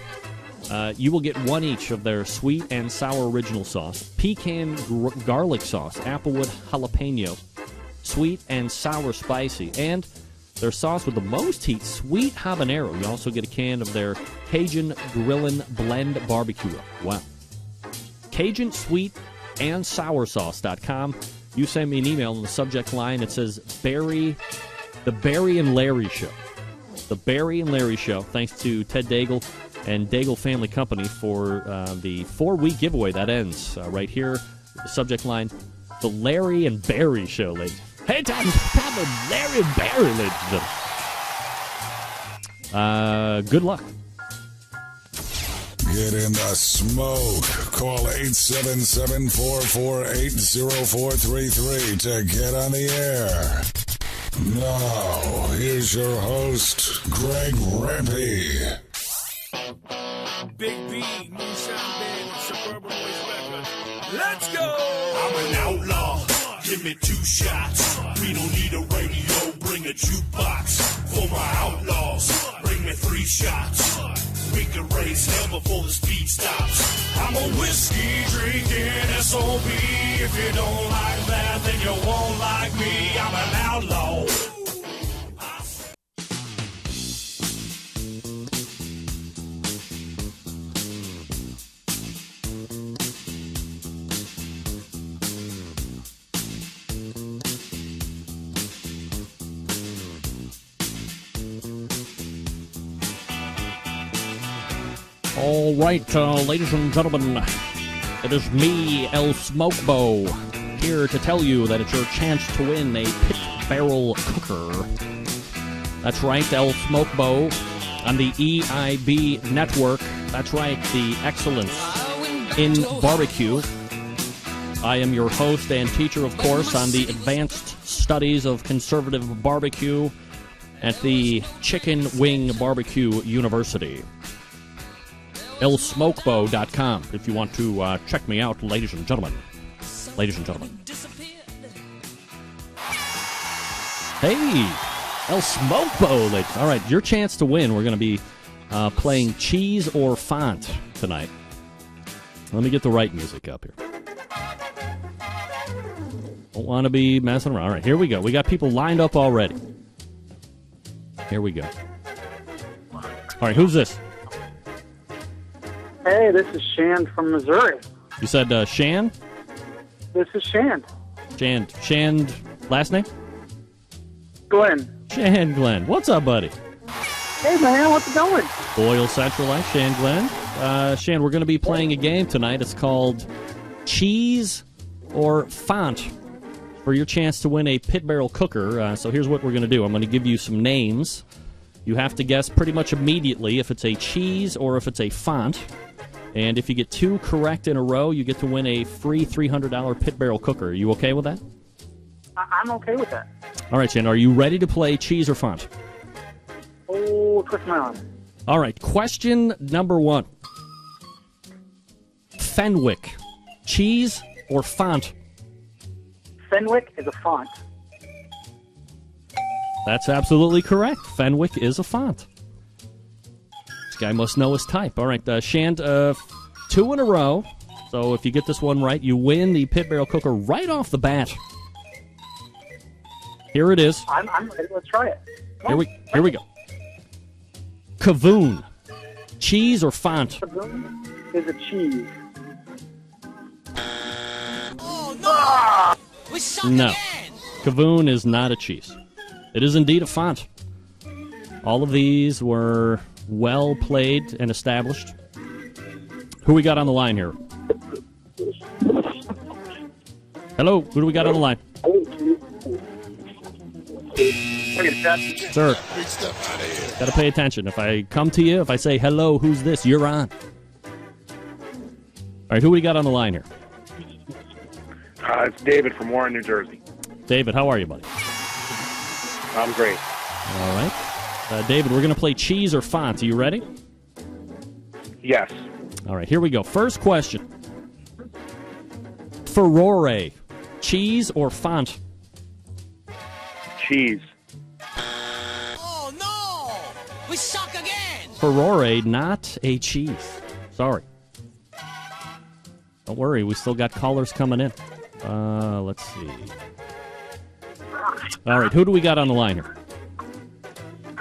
You will get one each of their sweet and sour original sauce, pecan garlic sauce, applewood jalapeno, sweet and sour spicy, and their sauce with the most heat, sweet habanero. You also get a can of their Cajun Grillin' Blend Barbecue. Wow. CajunSweetAndSourSauce.com. You send me an email in the subject line. It says Barry, the Barry and Larry Show. The Barry and Larry Show. Thanks to Ted Daigle and Daigle Family Company for the 4-week giveaway that ends right here. The subject line, the Larry and Barry Show, ladies. Hey, time to Larry and Barry, ladies and gentlemen. Good luck. Get in the smoke. Call 877-448-0433 to get on the air. Now, here's your host, Greg Rippey. Big B, Moonshine Band, Suburban Boys Records. Let's go! I'm an outlaw. Give me 2 shots. We don't need a radio. Bring a jukebox for my outlaws. Bring me 3 shots. We can raise hell before the speed stops. I'm a whiskey drinking SOB. If you don't like that, then you won't like me. I'm an outlaw. All right, ladies and gentlemen, it is me, El Smokebo, here to tell you that it's your chance to win a pit barrel cooker. That's right, El Smokebo on the EIB network. That's right, the excellence in barbecue. I am your host and teacher, of course, on the advanced studies of conservative barbecue at the Chicken Wing Barbecue University. ElSmokebo.com if you want to check me out, ladies and gentlemen. Ladies and gentlemen. Hey, El Smokebo, ladies. All right, your chance to win. We're going to be playing Cheese or Font tonight. Let me get the right music up here. Don't want to be messing around. All right, here we go. We got people lined up already. Here we go. All right, who's this? Hey, this is Shand from Missouri. You said Shan? This is Shand. Shand, last name? Glenn. Shan Glenn. What's up, buddy? Hey, man, what's it going? Loyal Centralite, Shan Glenn. Shan, we're going to be playing a game tonight. It's called Cheese or Font for your chance to win a pit barrel cooker. So here's what we're going to do. I'm going to give you some names. You have to guess pretty much immediately if it's a cheese or if it's a font. And if you get 2 correct in a row, you get to win a free $300 pit barrel cooker. Are you okay with that? I'm okay with that. All right, Shan, are you ready to play cheese or font? Oh, twist my arm. All right, question number 1. Fenwick, cheese or font? Fenwick is a font. That's absolutely correct. Fenwick is a font. This guy must know his type. All right, Shand, 2 in a row. So if you get this one right, you win the pit barrel cooker right off the bat. Here it is. I'm ready. Let's try it. Here we go. Kavoon. Cheese or font? Kavoon is a cheese. We suck No. again. Kavoon is not a cheese. It is indeed a font. All of these were well played and established. Who we got on the line here? Hello, who do we got on the line? Sir, got to pay attention. If I come to you, if I say, hello, who's this? You're on. All right, who we got on the line here? It's David from Warren, New Jersey. David, how are you, buddy? I'm great. All right. David, we're going to play cheese or font. Are you ready? Yes. All right, here we go. First question. Furore, cheese or font? Cheese. Oh, no. We suck again. Furore, not a cheese. Sorry. Don't worry, we still got callers coming in. Let's see. All right, who do we got on the line here?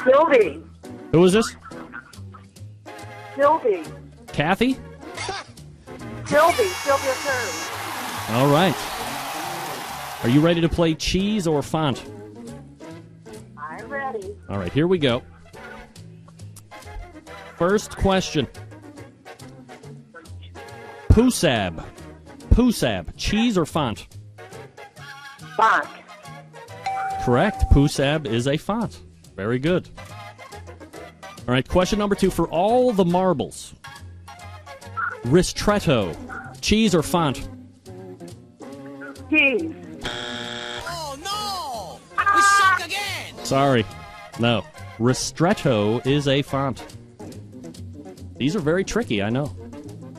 Sylvie. Who is this? Sylvie. Kathy? Sylvia Curry. All right. Are you ready to play cheese or font? I'm ready. All right, here we go. First question. Pusab. Pusab, cheese or font? Font. Correct. Pusab is a font. Very good. All right, question number 2. For all the marbles, ristretto, cheese or font? Cheese. Oh, no. We suck again. Sorry. No. Ristretto is a font. These are very tricky, I know.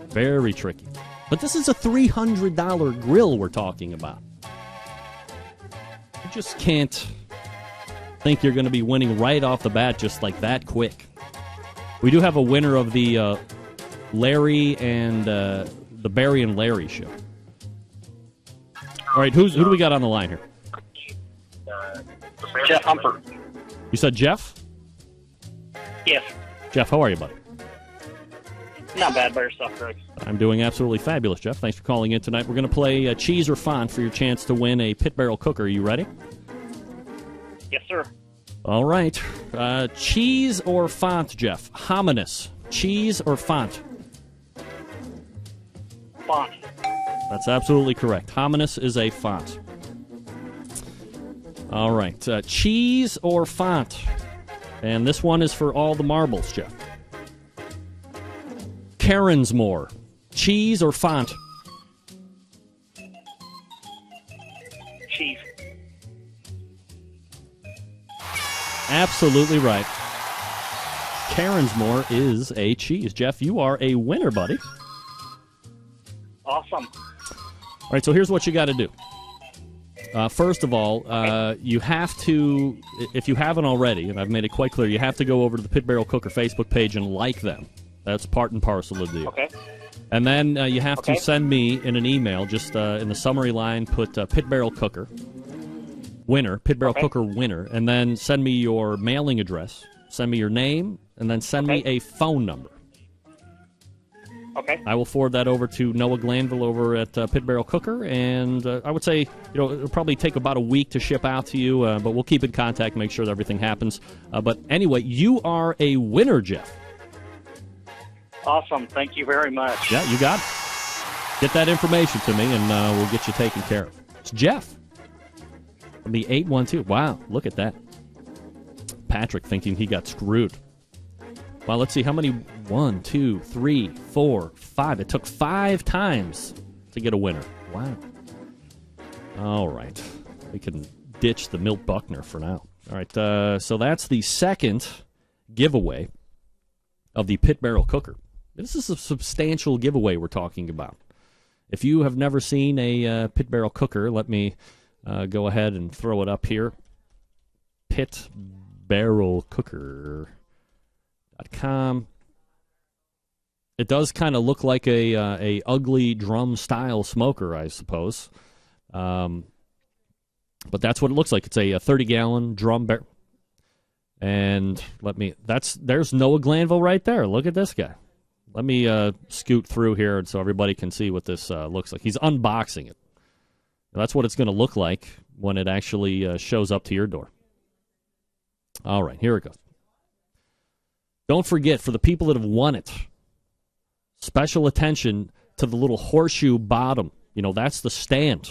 Very tricky. But this is a $300 grill we're talking about. You just can't think you're going to be winning right off the bat just like that quick. We do have a winner of the Larry and the Barry and Larry show. All right, who do we got on the line here? Jeff Humper. You said Jeff? Yes. Jeff, how are you, buddy? Not bad by yourself, Greg. I'm doing absolutely fabulous, Jeff. Thanks for calling in tonight. We're going to play cheese or font for your chance to win a pit barrel cooker. Are you ready? Yes, sir. All right. Cheese or font, Jeff? Hominous. Cheese or font? Font. That's absolutely correct. Hominous is a font. All right. Cheese or font? And this one is for all the marbles, Jeff. Carensmore. Cheese or font? Cheese. Absolutely right. Carensmore is a cheese. Jeff, you are a winner, buddy. Awesome. All right, so here's what you got to do. First of all, you have to, if you haven't already, and I've made it quite clear, you have to go over to the Pit Barrel Cooker Facebook page and like them. That's part and parcel of the deal. Okay. And then you have to send me in an email, just in the summary line, put Pit Barrel Cooker winner, Pit Barrel Cooker winner, and then send me your mailing address, send me your name, and then send me a phone number. Okay. I will forward that over to Noah Glanville over at Pit Barrel Cooker, and I would say, it'll probably take about a week to ship out to you, but we'll keep in contact, make sure that everything happens. But anyway, you are a winner, Jeff. Awesome. Thank you very much. Yeah, you got it. Get that information to me, and we'll get you taken care of. It's Jeff from the 812. Wow, look at that. Patrick thinking he got screwed. Well, let's see how many. 1, 2, 3, 4, 5. It took 5 times to get a winner. Wow. All right. We can ditch the Milt Buckner for now. All right. So that's the second giveaway of the Pit Barrel Cooker. This is a substantial giveaway we're talking about. If you have never seen a Pit Barrel Cooker, let me go ahead and throw it up here. pitbarrelcooker.com. It does kind of look like a ugly drum-style smoker, I suppose. But that's what it looks like. It's a 30-gallon drum barrel. And there's Noah Glanville right there. Look at this guy. Let me scoot through here so everybody can see what this looks like. He's unboxing it. That's what it's going to look like when it actually shows up to your door. All right, here it goes. Don't forget, for the people that have won it, special attention to the little horseshoe bottom. That's the stand.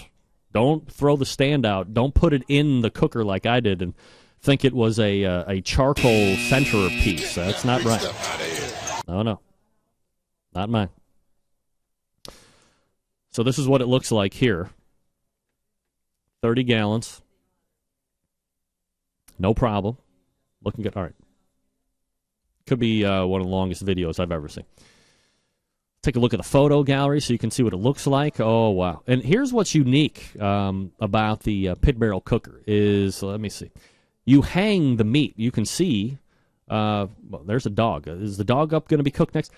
Don't throw the stand out. Don't put it in the cooker like I did and think it was a charcoal centerpiece. That's not right. No. Not mine. So this is what it looks like here. 30 gallons. No problem. Looking good. All right. Could be one of the longest videos I've ever seen. Take a look at the photo gallery so you can see what it looks like. Oh, wow. And here's what's unique about the pit barrel cooker is, let me see. You hang the meat. You can see, well, there's a dog. Is the dog up going to be cooked next?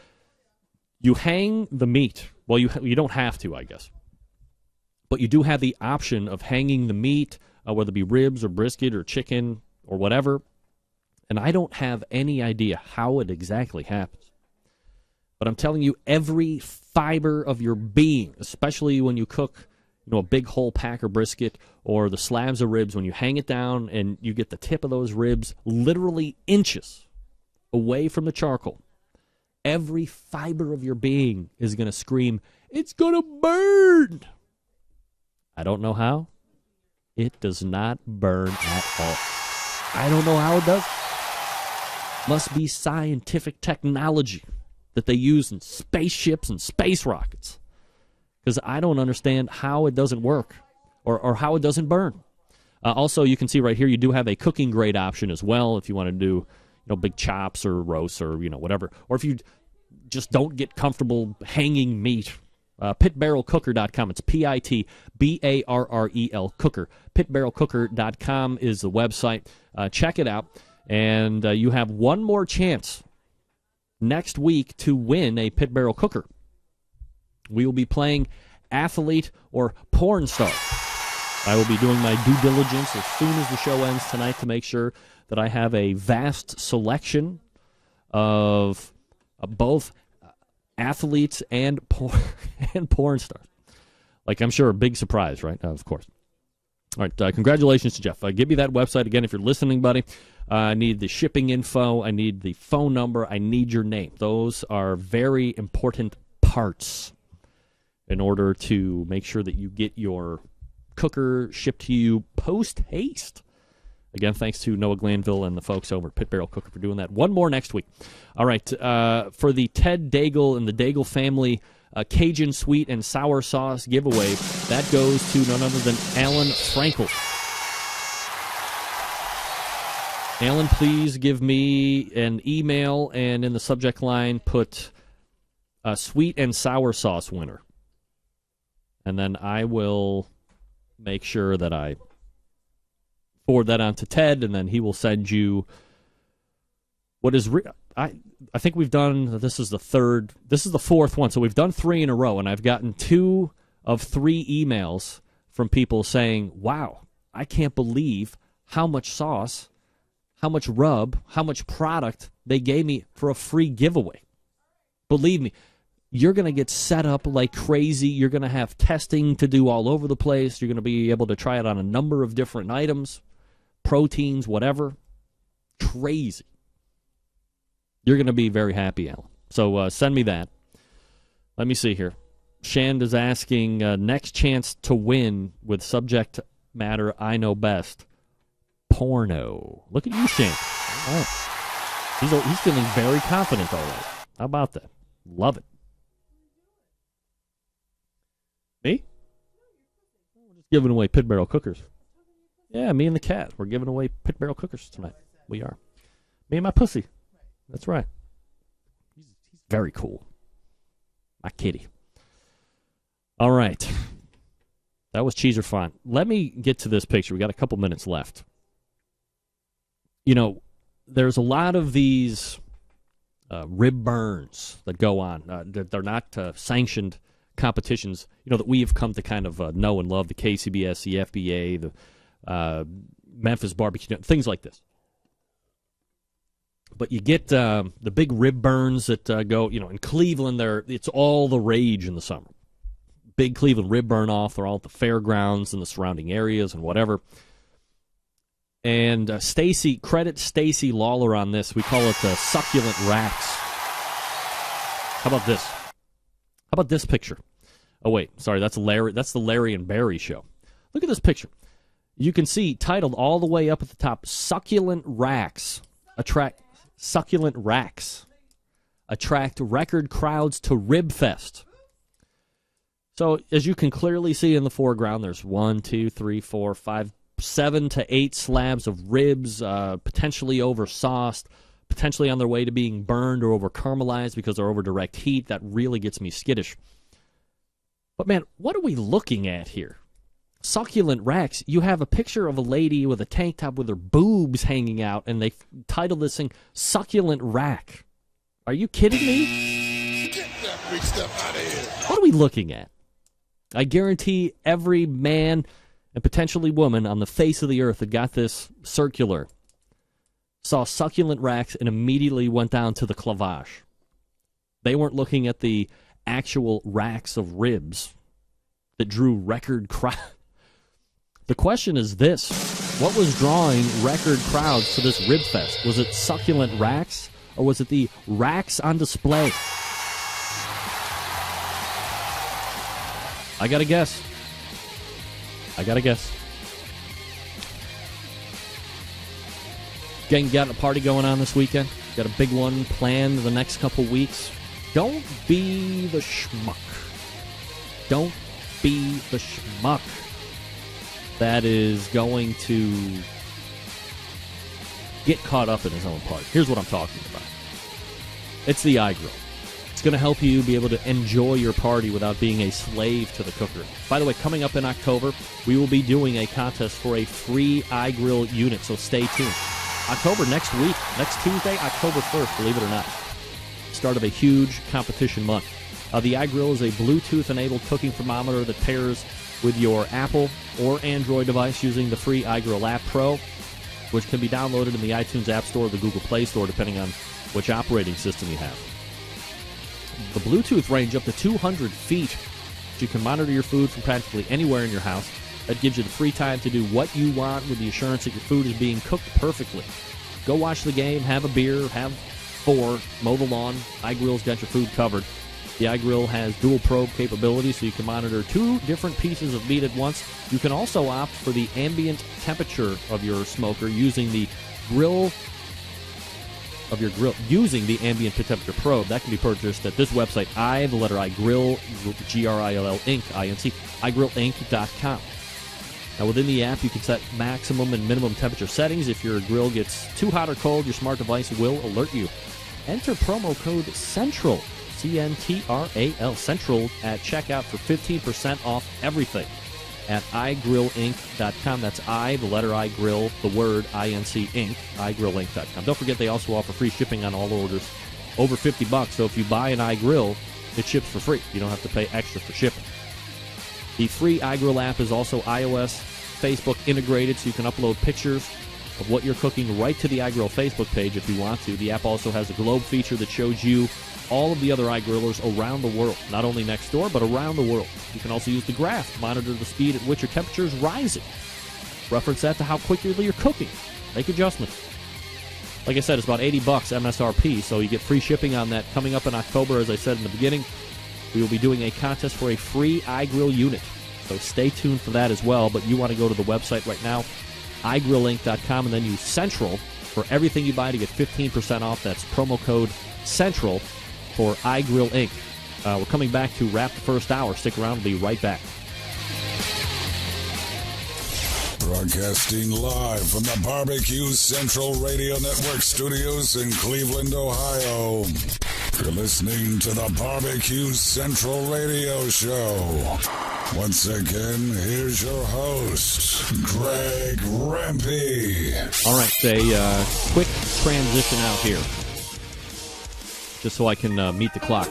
You hang the meat. Well, you don't have to, I guess. But you do have the option of hanging the meat, whether it be ribs or brisket or chicken or whatever. And I don't have any idea how it exactly happens. But I'm telling you, every fiber of your being, especially when you cook, a big whole pack of brisket or the slabs of ribs, when you hang it down and you get the tip of those ribs literally inches away from the charcoal, every fiber of your being is going to scream, "It's going to burn!" I don't know how. It does not burn at all. I don't know how it does. Must be scientific technology that they use in spaceships and space rockets. Because I don't understand how it doesn't work or how it doesn't burn. Also, you can see right here, you do have a cooking grade option as well if you want to do big chops or roasts or whatever. Or if you just don't get comfortable hanging meat. Pitbarrelcooker.com. It's Pitbarrel cooker. Pitbarrelcooker.com is the website. Check it out. And you have one more chance next week to win a pit barrel cooker. We will be playing athlete or porn star. I will be doing my due diligence as soon as the show ends tonight to make sure that I have a vast selection of both athletes and porn stars. Like, I'm sure a big surprise, right? Of course. All right, congratulations to Jeff. Give me that website again if you're listening, buddy. I need the shipping info. I need the phone number. I need your name. Those are very important parts in order to make sure that you get your cooker shipped to you post-haste. Again, thanks to Noah Glanville and the folks over at Pit Barrel Cooker for doing that. One more next week. All right, for the Ted Daigle and the Daigle family Cajun sweet and sour sauce giveaway, that goes to none other than Alan Frankel. Alan, please give me an email and in the subject line put sweet and sour sauce winner. And then I will make sure that I forward that on to Ted, and then he will send you what is I think we've done, this is the fourth one, so we've done 3 in a row, and I've gotten 2 of 3 emails from people saying, wow, I can't believe how much sauce, how much rub, how much product they gave me for a free giveaway. Believe me, you're going to get set up like crazy. You're going to have testing to do all over the place. You're going to be able to try it on a number of different items, proteins, whatever. Crazy. You're going to be very happy, Alan. So send me that. Let me see here. Shand is asking, next chance to win with subject matter I know best. Porno. Look at you, Shand. Oh. He's feeling very confident already. How about that? Love it. Me? We're just giving away pit barrel cookers. Yeah, me and the cat. We're giving away pit barrel cookers tonight. We are. Me and my pussy. That's right. He's very cool. My kitty. All right. That was Cheeser Font. Let me get to this picture. We got a couple minutes left. there's a lot of these rib burns that go on. They're not sanctioned competitions, that we have come to kind of know and love, the KCBS, the FBA, the Memphis barbecue, things like this. But you get the big rib burns that go, in Cleveland, it's all the rage in the summer. Big Cleveland rib burn off. They're all at the fairgrounds and the surrounding areas and whatever. And credit Stacy Lawler on this. We call it the succulent racks. How about this? How about this picture? Oh, wait. Sorry, that's Larry. That's the Larry and Barry show. Look at this picture. You can see, titled all the way up at the top, Succulent Racks. Succulent Racks attract record crowds to Rib Fest. So, as you can clearly see in the foreground, there's 1, 2, 3, 4, 5, 7 to 8 slabs of ribs, potentially over-sauced, potentially on their way to being burned or over-caramelized because they're over direct heat. That really gets me skittish. But, man, what are we looking at here? Succulent racks. You have a picture of a lady with a tank top with her boobs hanging out, and they titled this thing Succulent Rack. Are you kidding me? Get that big stuff out of here. What are we looking at? I guarantee every man and potentially woman on the face of the earth that got this circular saw succulent racks and immediately went down to the clavage. They weren't looking at the actual racks of ribs that drew record crowds. The question is this: what was drawing record crowds to this rib fest? Was it succulent racks, or was it the racks on display? I gotta guess. Gang, got a party going on this weekend. Got a big one planned the next couple weeks. Don't be the schmuck. Don't be the schmuck that is going to get caught up in his own party. Here's what I'm talking about. It's the iGrill. It's going to help you be able to enjoy your party without being a slave to the cooker. By the way, coming up in October, we will be doing a contest for a free iGrill unit, so stay tuned. October, next week, next Tuesday, October 1st, believe it or not. Start of a huge competition month. The iGrill is a Bluetooth-enabled cooking thermometer that pairs with your Apple or Android device using the free iGrill App Pro, which can be downloaded in the iTunes App Store or the Google Play Store, depending on which operating system you have. The Bluetooth range up to 200 feet, so you can monitor your food from practically anywhere in your house. That gives you the free time to do what you want with the assurance that your food is being cooked perfectly. Go watch the game, have a beer, have 4, mow the lawn. iGrill's got your food covered. The iGrill has dual probe capability, so you can monitor 2 different pieces of meat at once. You can also opt for the ambient temperature of your smoker using the using the ambient temperature probe. That can be purchased at this website, Grill, G-R-I-L-L, Inc., I-N-C, iGrillinc.com. Now, within the app, you can set maximum and minimum temperature settings. If your grill gets too hot or cold, your smart device will alert you. Enter promo code CENTRAL, C-N-T-R-A-L, CENTRAL, at checkout for 15% off everything at iGrillinc.com. That's I, the letter I, grill, the word I-N-C, Inc., iGrillinc.com. Don't forget they also offer free shipping on all orders over $50. So if you buy an iGrill, it ships for free. You don't have to pay extra for shipping. The free iGrill app is also iOS, Facebook integrated, so you can upload pictures of what you're cooking right to the iGrill Facebook page if you want to. The app also has a globe feature that shows you all of the other iGrillers around the world, not only next door, but around the world. You can also use the graph to monitor the speed at which your temperature is rising. Reference that to how quickly you're cooking. Make adjustments. Like I said, it's about $80 MSRP, so you get free shipping on that. Coming up in October, as I said in the beginning, we will be doing a contest for a free iGrill unit. So stay tuned for that as well. But you want to go to the website right now, iGrillinc.com, and then use CENTRAL for everything you buy to get 15% off. That's promo code CENTRAL for iGrill Inc. We're coming back to wrap the first hour. Stick around. We'll be right back. Broadcasting live from the BBQ Central Radio Network studios in Cleveland, Ohio. You're listening to the BBQ Central Radio Show. Once again, here's your host, Greg Rampy. All right, a quick transition out here, just so I can meet the clock.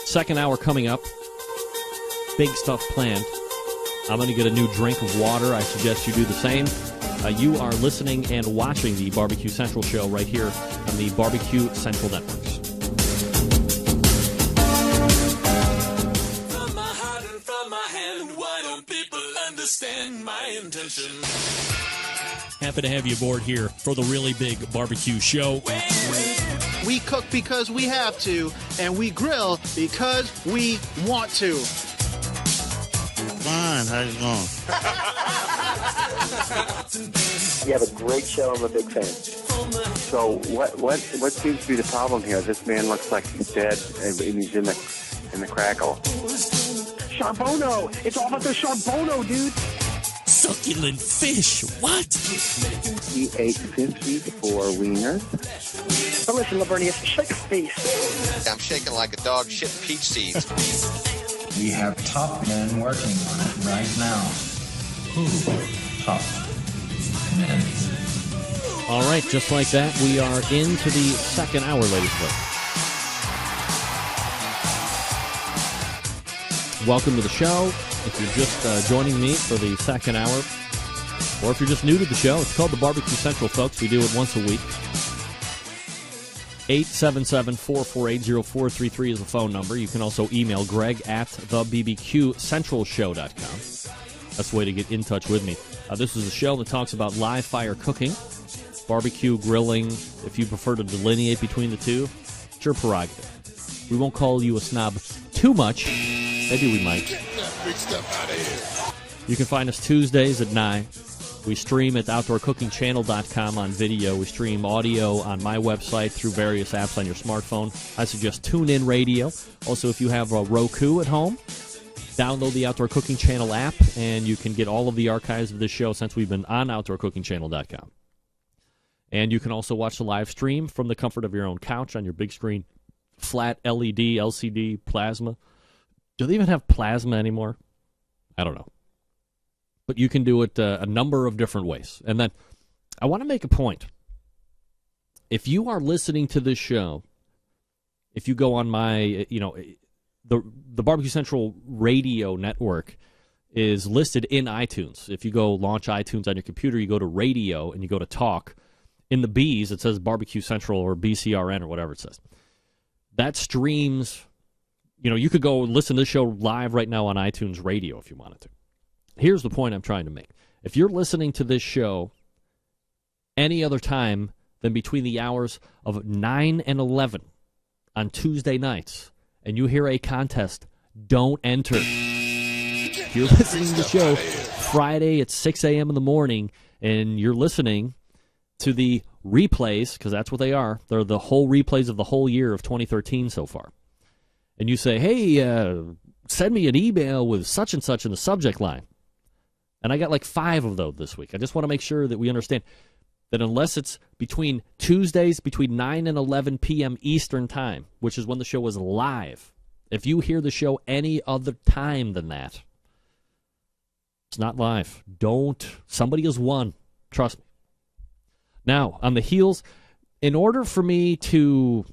Second hour coming up. Big stuff planned. I'm going to get a new drink of water. I suggest you do the same. You are listening and watching the Barbecue Central show right here on the Barbecue Central Networks. From my heart and from my hand, why don't people understand my intention? Happy to have you aboard here for the really big barbecue show. We cook because we have to, and we grill because we want to. Fine, how's it going? You have a great show. I'm a big fan. So what seems to be the problem here? This man looks like he's dead and he's in the crackle. Charbono! It's all about the Charbono, dude! Succulent fish, what? He ate 54 wieners. But listen, Lavernius, shake a face. I'm shaking like a dog shit peach seeds. We have top men working on it right now. Who? Top men. All right, just like that, we are into the second hour, ladies and gentlemen. Welcome to the show. If you're just joining me for the second hour, or if you're just new to the show, it's called the Barbecue Central, folks. We do it once a week. 877-448-0433 is the phone number. You can also email Greg at thebbqcentralshow.com. That's the way to get in touch with me. This is a show that talks about live fire cooking, barbecue, grilling. If you prefer to delineate between the two, it's your prerogative. We won't call you a snob too much. Maybe we might. Get that big stuff out of here. You can find us Tuesdays at 9. We stream at OutdoorCookingChannel.com on video. We stream audio on my website through various apps on your smartphone. I suggest TuneIn Radio. Also, if you have a Roku at home, download the Outdoor Cooking Channel app, and you can get all of the archives of this show since we've been on OutdoorCookingChannel.com. And you can also watch the live stream from the comfort of your own couch on your big screen, flat LED, LCD, plasma. Do they even have plasma anymore? I don't know. But you can do it a number of different ways. And then I want to make a point. If you are listening to this show, if you go on my, the Barbecue Central radio network is listed in iTunes. If you go launch iTunes on your computer, you go to radio and you go to talk. In the B's, it says Barbecue Central or BCRN or whatever it says. That streams, you could go listen to this show live right now on iTunes radio if you wanted to. Here's the point I'm trying to make. If you're listening to this show any other time than between the hours of 9 and 11 on Tuesday nights, and you hear a contest, don't enter. If you're listening to the show Friday at 6 a.m. in the morning, and you're listening to the replays, because that's what they are, they're the whole replays of the whole year of 2013 so far, and you say, hey, send me an email with such and such in the subject line. And I got like 5 of those this week. I just want to make sure that we understand that unless it's between Tuesdays, between 9 and 11 p.m. Eastern Time, which is when the show is live, if you hear the show any other time than that, it's not live. Somebody has won. Trust me. Now, on the heels, in order for me to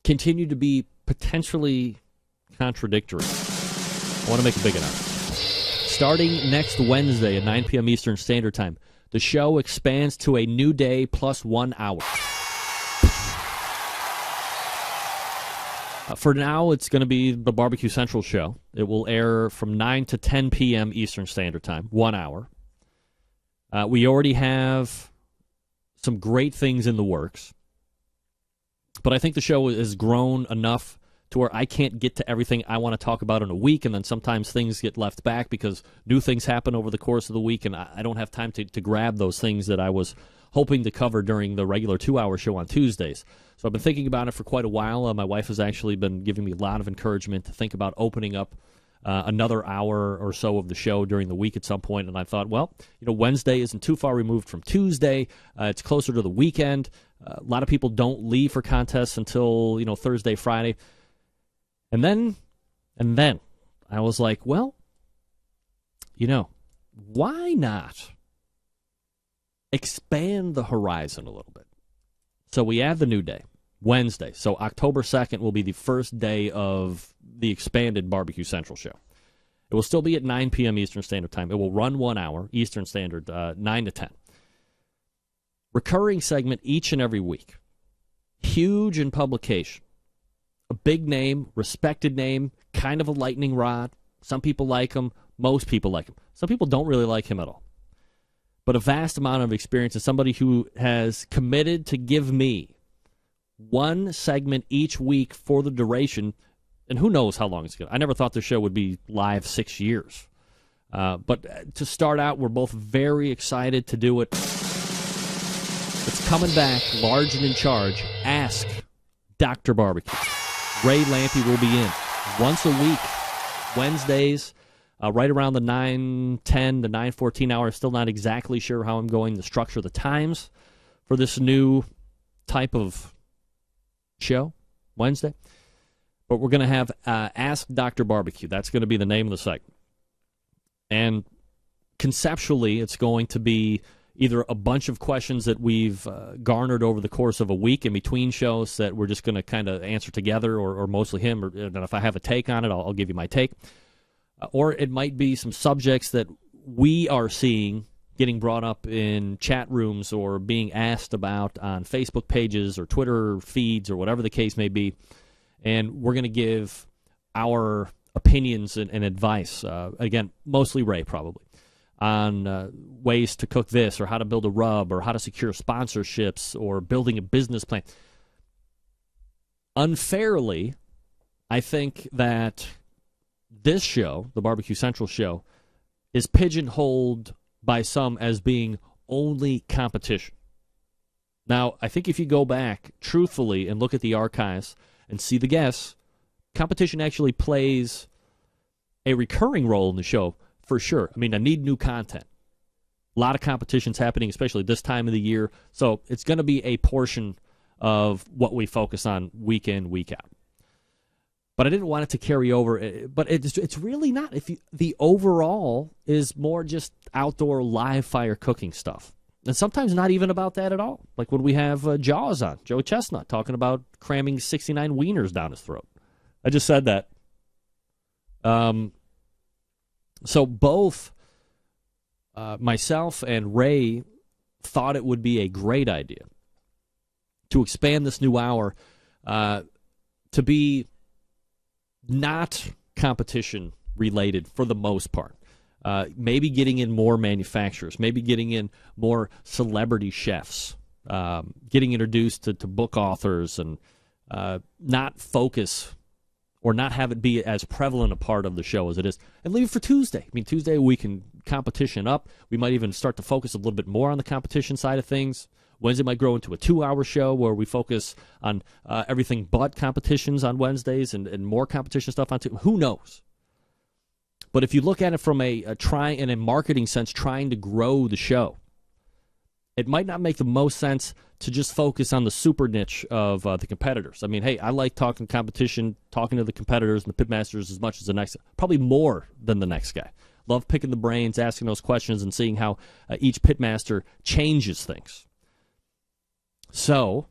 continue to be potentially contradictory, I want to make a big announcement. Starting next Wednesday at 9 p.m. Eastern Standard Time, the show expands to a new day plus 1 hour. For now, it's going to be the Barbecue Central show. It will air from 9 to 10 p.m. Eastern Standard Time, 1 hour. We already have some great things in the works, but I think the show has grown enough to where I can't get to everything I want to talk about in a week, and then sometimes things get left back because new things happen over the course of the week, and I don't have time to grab those things that I was hoping to cover during the regular 2-hour show on Tuesdays. So I've been thinking about it for quite a while. My wife has actually been giving me a lot of encouragement to think about opening up another hour or so of the show during the week at some point, and I thought, well, Wednesday isn't too far removed from Tuesday. It's closer to the weekend. A lot of people don't leave for contests until, Thursday, Friday. And then, I was like, well, why not expand the horizon a little bit? So we add the new day, Wednesday. So October 2nd will be the first day of the expanded Barbecue Central show. It will still be at 9 p.m. Eastern Standard Time. It will run 1 hour, Eastern Standard, 9 to 10. Recurring segment each and every week. Huge in publication. A big name, respected name, kind of a lightning rod. Some people like him. Most people like him. Some people don't really like him at all. But a vast amount of experience, and somebody who has committed to give me one segment each week for the duration, and who knows how long it's going to. I never thought the show would be live 6 years. But to start out, we're both very excited to do it. It's coming back, large and in charge. Ask Dr. Barbecue. Ray Lampe will be in once a week, Wednesdays, right around the 9:10 to 9:14 hour. Still not exactly sure how I'm going to structure the times for this new type of show, Wednesday. But we're going to have Ask Dr. Barbecue. That's going to be the name of the segment. And conceptually, it's going to be either a bunch of questions that we've garnered over the course of a week in between shows that we're just going to kind of answer together, or mostly him. And if I have a take on it, I'll give you my take. Or it might be some subjects that we are seeing getting brought up in chat rooms or being asked about on Facebook pages or Twitter feeds or whatever the case may be. And we're going to give our opinions and advice, again, mostly Ray probably, on ways to cook this or how to build a rub or how to secure sponsorships or building a business plan. Unfairly, I think that this show, the Barbecue Central show, is pigeonholed by some as being only competition. Now, I think if you go back truthfully and look at the archives and see the guests, competition actually plays a recurring role in the show for sure. I mean, I need new content. A lot of competitions happening, especially this time of the year. So it's going to be a portion of what we focus on week in, week out. But I didn't want it to carry over. But it's really not. The overall is more just outdoor live fire cooking stuff. And sometimes not even about that at all. Like when we have Jaws on, Joe Chestnut, talking about cramming 69 wieners down his throat. I just said that. So both myself and Ray thought it would be a great idea to expand this new hour to be not competition related for the most part. Maybe getting in more manufacturers, maybe getting in more celebrity chefs, getting introduced to book authors, and not focus or not have it be as prevalent a part of the show as it is. And leave it for Tuesday. I mean, Tuesday we can competition up. We might even start to focus a little bit more on the competition side of things. Wednesday might grow into a 2-hour show where we focus on everything but competitions on Wednesdays and more competition stuff on Tuesday. Who knows? But if you look at it from a marketing sense, trying to grow the show, it might not make the most sense to just focus on the super niche of the competitors. I mean, hey, I like talking competition, talking to the competitors and the pitmasters as much as the next, probably more than the next guy. Love picking the brains, asking those questions, and seeing how each pitmaster changes things. So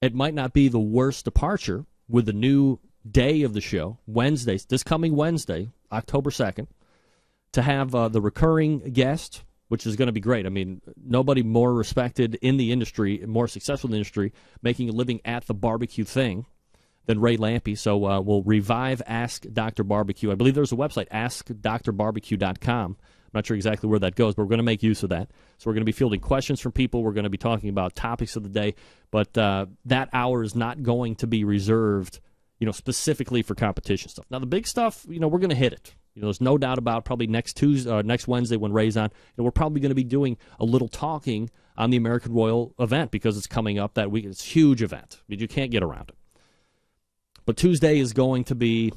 it might not be the worst departure with the new day of the show, Wednesdays, this coming Wednesday, October 2nd, to have the recurring guest, which is going to be great. I mean, nobody more respected in the industry, more successful in the industry, making a living at the barbecue thing than Ray Lampe. So we'll revive Ask Dr. Barbecue. I believe there's a website, askdrbarbecue.com. I'm not sure exactly where that goes, but we're going to make use of that. So we're going to be fielding questions from people. We're going to be talking about topics of the day. But that hour is not going to be reserved, specifically for competition stuff. Now, the big stuff, we're going to hit it. There's no doubt about probably next Wednesday when Ray's on, we're probably going to be doing a little talking on the American Royal event because it's coming up that week. It's a huge event. You can't get around it. But Tuesday is going to be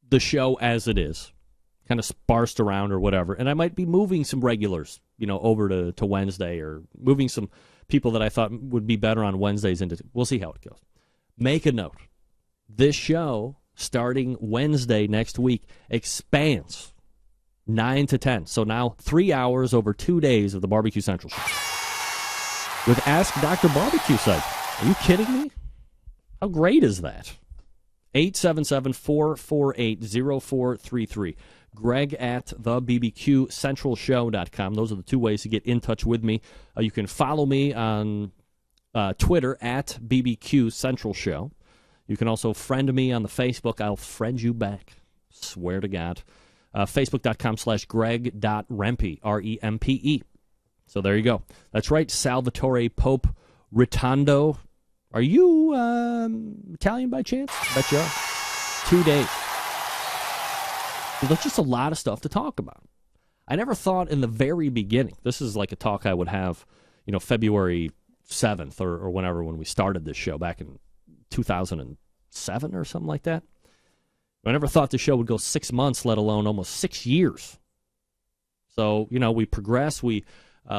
the show as it is, kind of sparsed around or whatever. And I might be moving some regulars, over to Wednesday, or moving some people that I thought would be better on Wednesdays into. We'll see how it goes. Make a note. This show starting Wednesday next week, expands 9 to 10. So now 3 hours over 2 days of the Barbecue Central Show. With Ask Dr. Barbecue site. Are you kidding me? How great is that? 877-448-0433. Greg at thebbqcentralshow.com. Those are the two ways to get in touch with me. You can follow me on Twitter at BBQ Central Show. You can also friend me on the Facebook. I'll friend you back. Swear to God. Facebook.com/Greg.Rempe, R-E-M-P-E. So there you go. That's right, Salvatore Pope Ritondo. Are you Italian by chance? Bet you are. 2 days. There's just a lot of stuff to talk about. I never thought in the very beginning, this is like a talk I would have, February 7th or whenever when we started this show back in 2007 or something like that. I never thought the show would go 6 months, let alone almost 6 years. So, we progress, we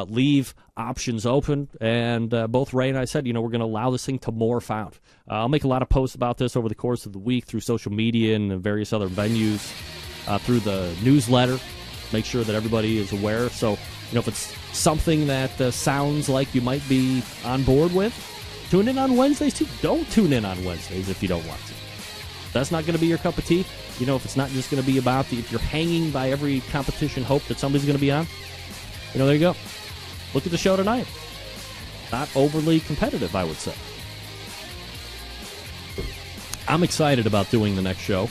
leave options open, and both Ray and I said, we're going to allow this thing to morph out. I'll make a lot of posts about this over the course of the week through social media and various other venues, through the newsletter, make sure that everybody is aware. So, if it's something that sounds like you might be on board with, tune in on Wednesdays too. Don't tune in on Wednesdays if you don't want to. That's not going to be your cup of tea. If it's not just going to be about if you're hanging by every competition hope that somebody's going to be on, there you go. Look at the show tonight. Not overly competitive, I would say. I'm excited about doing the next show.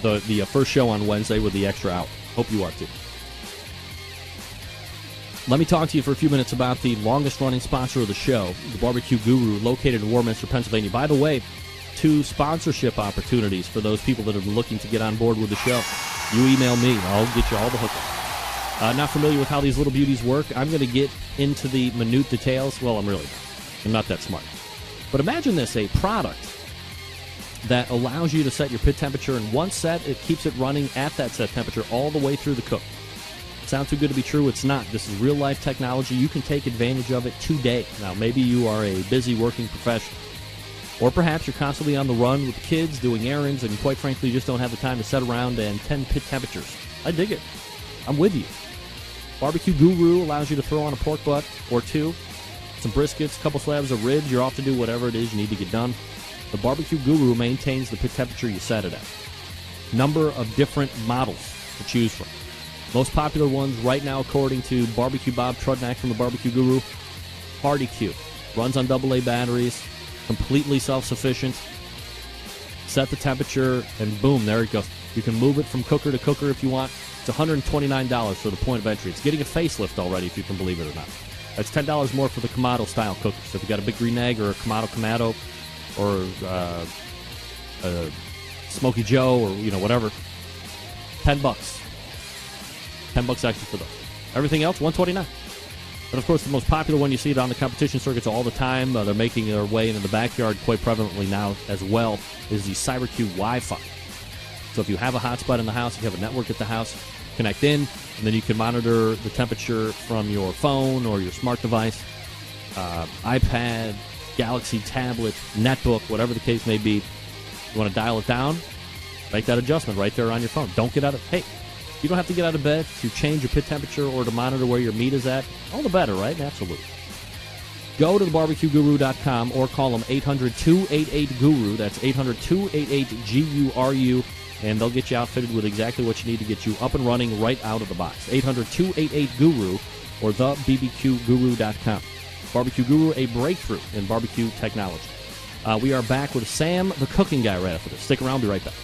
The first show on Wednesday with the extra hour. Hope you are too. Let me talk to you for a few minutes about the longest-running sponsor of the show, the Barbecue Guru, located in Warminster, Pennsylvania. By the way, 2 sponsorship opportunities for those people that are looking to get on board with the show. You email me. I'll get you all the hookups. Not familiar with how these little beauties work? I'm going to get into the minute details. Well, I'm really not. I'm not that smart. But imagine this, a product that allows you to set your pit temperature in one set. It keeps it running at that set temperature all the way through the cook. Sound too good to be true? It's not. This is real-life technology. You can take advantage of it today. Now, maybe you are a busy working professional. Or perhaps you're constantly on the run with the kids, doing errands, and quite frankly, you just don't have the time to sit around and tend pit temperatures. I dig it. I'm with you. Barbecue Guru allows you to throw on a pork butt or 2, some briskets, a couple slabs of ribs. You're off to do whatever it is you need to get done. The Barbecue Guru maintains the pit temperature you set it at. Number of different models to choose from. Most popular ones right now, according to Barbecue Bob Trudnak from the Barbecue Guru, Party Q. Runs on AA batteries, completely self-sufficient. Set the temperature, and boom, there it goes. You can move it from cooker to cooker if you want. It's $129 for the point of entry. It's getting a facelift already, if you can believe it or not. That's $10 more for the Kamado-style cooker. So if you got a big green egg or a Kamado, or a Smoky Joe, or whatever, $10. $10 extra for those. Everything else, $129. But of course, the most popular one, you see it on the competition circuits all the time. They're making their way into the backyard quite prevalently now as well, is the CyberQ Wi-Fi. So if you have a hotspot in the house, if you have a network at the house, connect in, and then you can monitor the temperature from your phone or your smart device, iPad, Galaxy tablet, netbook, whatever the case may be. You want to dial it down, make that adjustment right there on your phone. Don't get out of... Hey, you don't have to get out of bed to change your pit temperature or to monitor where your meat is at. All the better, right? Absolutely. Go to thebarbecueguru.com or call them 800-288-GURU. That's 800-288-GURU. And they'll get you outfitted with exactly what you need to get you up and running right out of the box. 800-288-GURU or thebbqguru.com. Barbecue Guru, a breakthrough in barbecue technology. We are back with Sam, the cooking guy, right after this. Stick around. Be right back.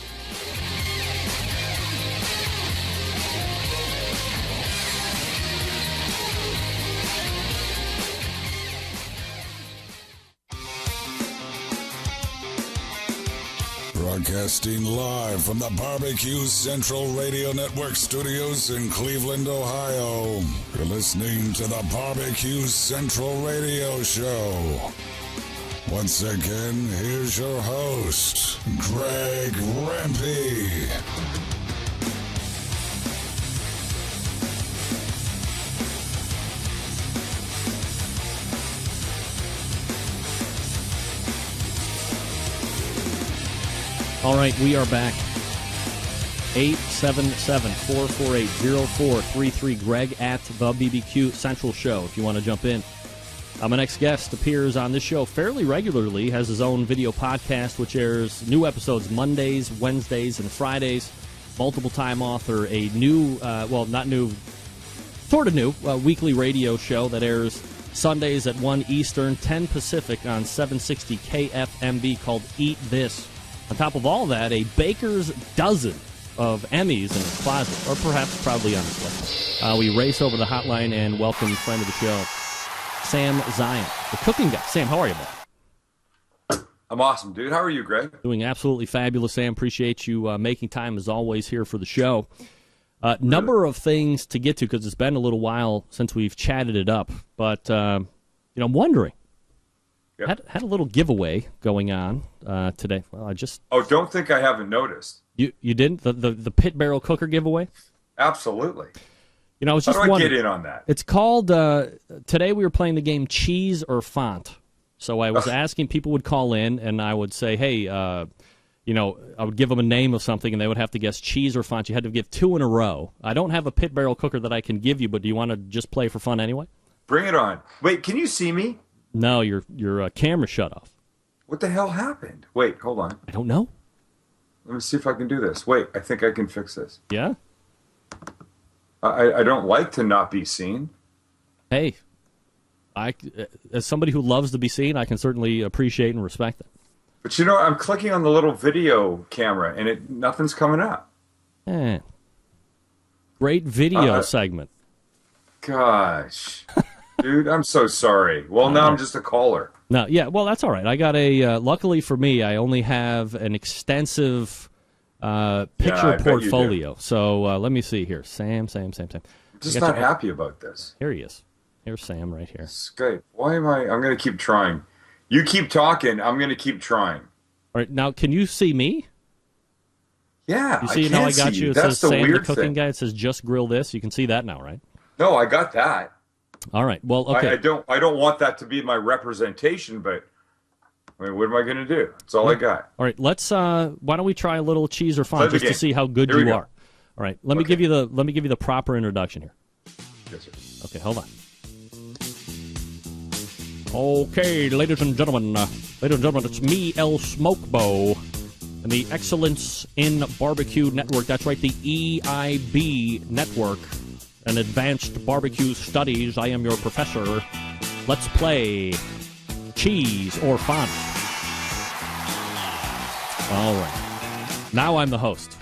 Broadcasting live from the Barbecue Central Radio Network studios in Cleveland, Ohio. You're listening to the Barbecue Central Radio Show. Once again, here's your host, Greg Rempe. All right, we are back. 877-448-0433. Greg at the BBQ Central Show if you want to jump in. My next guest appears on this show fairly regularly, has his own video podcast, which airs new episodes Mondays, Wednesdays, and Fridays. Multiple-time author, a new, not new, sort of new, weekly radio show that airs Sundays at 1 Eastern, 10 Pacific on 760 KFMB called Eat This. On top of all that, a baker's dozen of Emmys in his closet, or perhaps proudly on his list. We race over the hotline and welcome friend of the show, Sam Zion, the cooking guy. Sam, how are you, bud? I'm awesome, dude. How are you, Greg? Doing absolutely fabulous, Sam. Appreciate you making time, as always, here for the show. Number of things to get to, because it's been a little while since we've chatted it up. But, I'm wondering. Yep. Had a little giveaway going on today. Well, don't think I haven't noticed. You didn't? The pit barrel cooker giveaway? Absolutely. I was just How do I wondering. get in on that? It's called, today we were playing the game Cheese or Font. So I was asking, people would call in, and I would say, hey, I would give them a name of something, and they would have to guess cheese or font. You had to give 2 in a row. I don't have a pit barrel cooker that I can give you, but do you want to just play for fun anyway? Bring it on. Wait, can you see me? No, your camera shut off. What the hell happened? Wait, hold on. I don't know. Let me see if I can do this. Wait, I think I can fix this. Yeah? I don't like to not be seen. Hey, as somebody who loves to be seen, I can certainly appreciate and respect it. But I'm clicking on the little video camera, and nothing's coming up. Great video segment. Gosh. Dude, I'm so sorry. Well, now I'm just a caller. No, yeah, well, that's all right. I got luckily for me, I only have an extensive picture portfolio. So let me see here. Sam. I'm just not happy about this. Here he is. Here's Sam right here. Skype. I'm going to keep trying. You keep talking. I'm going to keep trying. All right. Now, can you see me? Yeah, you see I now can I got see you. It That's says the Sam weird the cooking thing. guy. It says just grill this. You can see that now, right? No, I got that. All right. Well, okay. I don't want that to be my representation, but what am I going to do? That's all I got. All right. Let's. Why don't we try a little cheese or font just to see how good you are? All right. Let me give you the proper introduction here. Yes, sir. Okay. Hold on. Okay, ladies and gentlemen, it's me, El Smokebo, and the Excellence in Barbecue Network. That's right, the EIB Network, an Advanced Barbecue Studies. I am your professor. Let's play Cheese or Font. All right. Now I'm the host.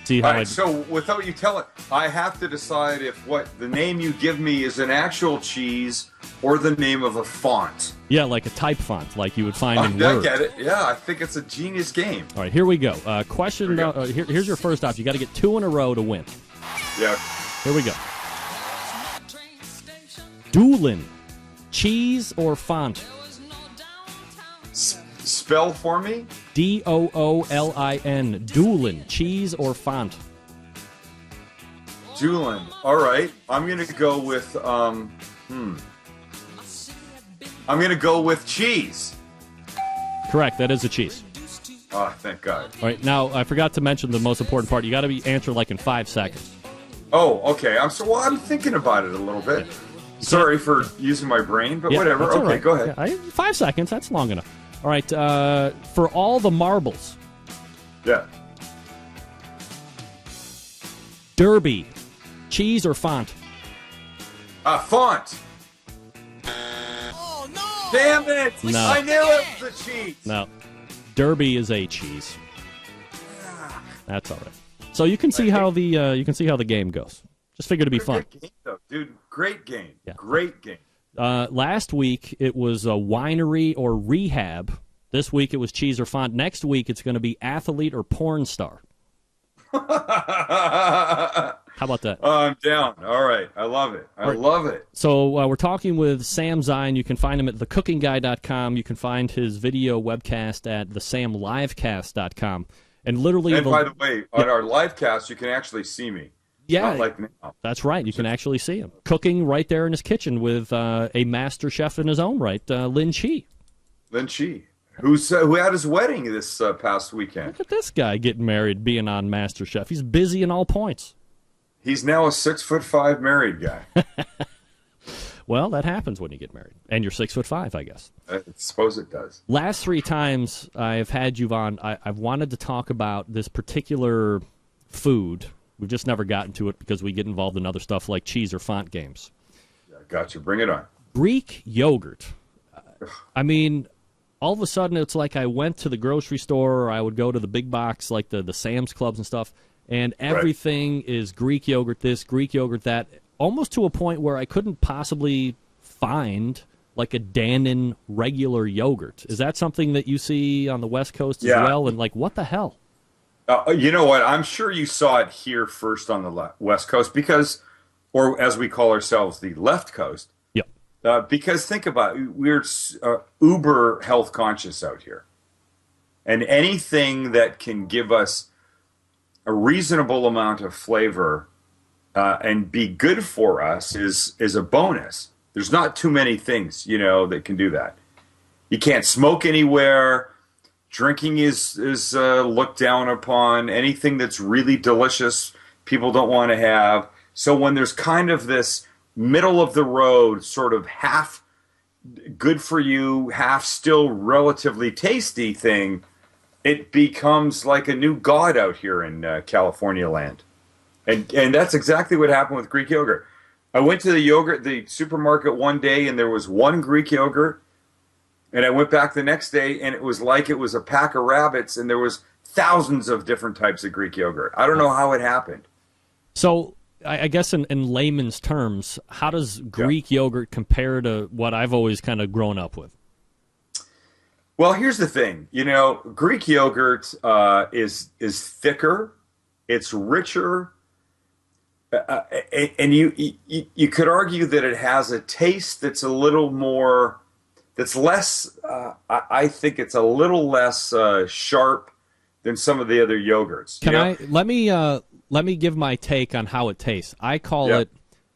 See how so without you telling, I have to decide if the name you give me is an actual cheese or the name of a font. Yeah, like a type font, like you would find in Word. I get it. Yeah, I think it's a genius game. All right, here we go. Question. Here's your first option. You got to get 2 in a row to win. Yeah. Here we go. Doolin, cheese or font? Spell for me. Doolin. Doolin, cheese or font? Doolin. All right. I'm gonna go with I'm gonna go with cheese. Correct. That is a cheese. Oh, thank God. All right. Now I forgot to mention the most important part. You got to answer like in 5 seconds. Oh, okay. I'm thinking about it a little bit. Sorry for using my brain, but whatever. Okay, right. Go ahead. Yeah, 5 seconds. That's long enough. All right. For all the marbles. Yeah. Derby, cheese or font? Font. Oh no! Damn it! No. I knew it was a cheese. No. Derby is a cheese. That's all right. So you can see how the game goes. Just figured it'd be fun. Great game, though, dude. Great game. Yeah. Great game. Last week it was a winery or rehab. This week it was cheese or font. Next week it's going to be athlete or porn star. How about that? I'm down. All right. I love it. I love it. So we're talking with Sam Zion. You can find him at thecookingguy.com. You can find his video webcast at thesamlivecast.com. And literally... And by the way, on our live cast, you can actually see me. Yeah, not like now. That's right. You can actually see him cooking right there in his kitchen with a master chef in his own right, Lin Chi. Lin Chi. who had his wedding this past weekend. Look at this guy getting married, being on MasterChef. He's busy in all points. He's now a 6'5" married guy. Well, that happens when you get married. And you're 6'5", I guess. I suppose it does. Last 3 times I've had you on, I've wanted to talk about this particular food. We've just never gotten to it because we get involved in other stuff like cheese or font games. Yeah, gotcha. Bring it on. Greek yogurt. I mean, all of a sudden it's like I went to the grocery store or I would go to the big box like the Sam's Clubs and stuff, and everything is Greek yogurt this, Greek yogurt that, almost to a point where I couldn't possibly find like a Dannon regular yogurt. Is that something that you see on the West Coast as well? And like, what the hell? You know what? I'm sure you saw it here first on the West Coast because, or as we call ourselves, the left coast. Yep. Because think about it, we're uber health conscious out here. And anything that can give us a reasonable amount of flavor and be good for us is a bonus. There's not too many things, that can do that. You can't smoke anywhere. Drinking is looked down upon. Anything that's really delicious, people don't want to have. So when there's kind of this middle of the road, sort of half good for you, half still relatively tasty thing, it becomes like a new god out here in California land. And that's exactly what happened with Greek yogurt. I went to the supermarket one day, and there was one Greek yogurt. And I went back the next day, and it was like it was a pack of rabbits, and there was thousands of different types of Greek yogurt. I don't know how it happened. So I guess in layman's terms, how does Greek yogurt compare to what I've always kind of grown up with? Well, here's the thing. Greek yogurt is thicker. It's richer. And you could argue that it has a taste that's a little more, that's less, I think it's a little less sharp than some of the other yogurts. Let me give my take on how it tastes. I call it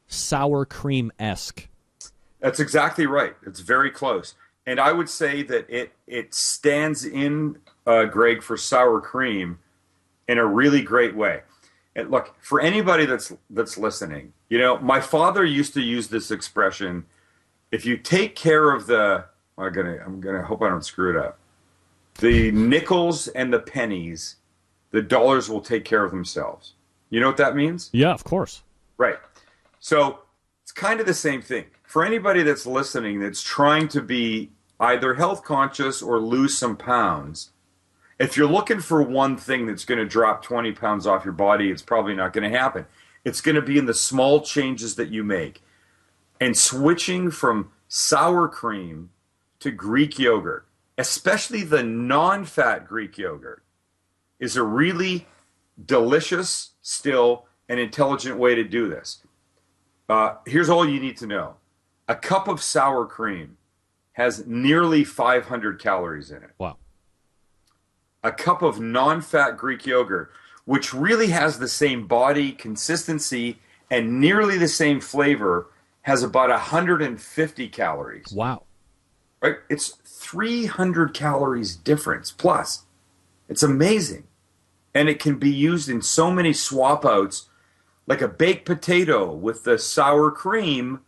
sour cream-esque. That's exactly right. It's very close. And I would say that it stands in, Greg, for sour cream in a really great way. And look, for anybody that's listening, my father used to use this expression: if you take care of I'm gonna hope I don't screw it up. The nickels and the pennies, the dollars will take care of themselves. You know what that means? Yeah, of course. Right. So it's kind of the same thing. For anybody that's listening that's trying to be either health conscious or lose some pounds, if you're looking for one thing that's going to drop 20 pounds off your body, it's probably not going to happen. It's going to be in the small changes that you make. And switching from sour cream to Greek yogurt, especially the non-fat Greek yogurt, is a really delicious, still, and intelligent way to do this. Here's all you need to know. A cup of sour cream has nearly 500 calories in it. Wow. A cup of non-fat Greek yogurt, which really has the same body, consistency, and nearly the same flavor, has about 150 calories. Wow. Right? It's 300 calories difference plus. It's amazing. And it can be used in so many swap outs, like a baked potato with the sour cream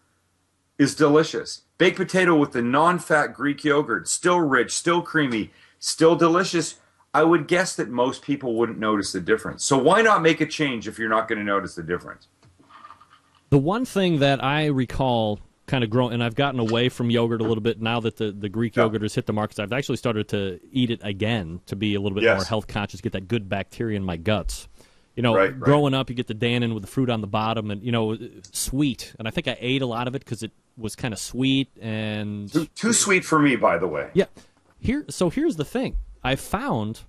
is delicious. Baked potato with the non-fat Greek yogurt, still rich, still creamy, still delicious. I would guess that most people wouldn't notice the difference. So why not make a change if you're not going to notice the difference? The one thing that I recall kind of growing, and I've gotten away from yogurt a little bit now that the Greek yogurt has hit the market. I've actually started to eat it again to be a little bit more health conscious, get that good bacteria in my guts. Growing up, you get the Dannon with the fruit on the bottom and, sweet. And I think I ate a lot of it because it was kind of sweet and... Too sweet for me, by the way. Yeah. Here's the thing. I found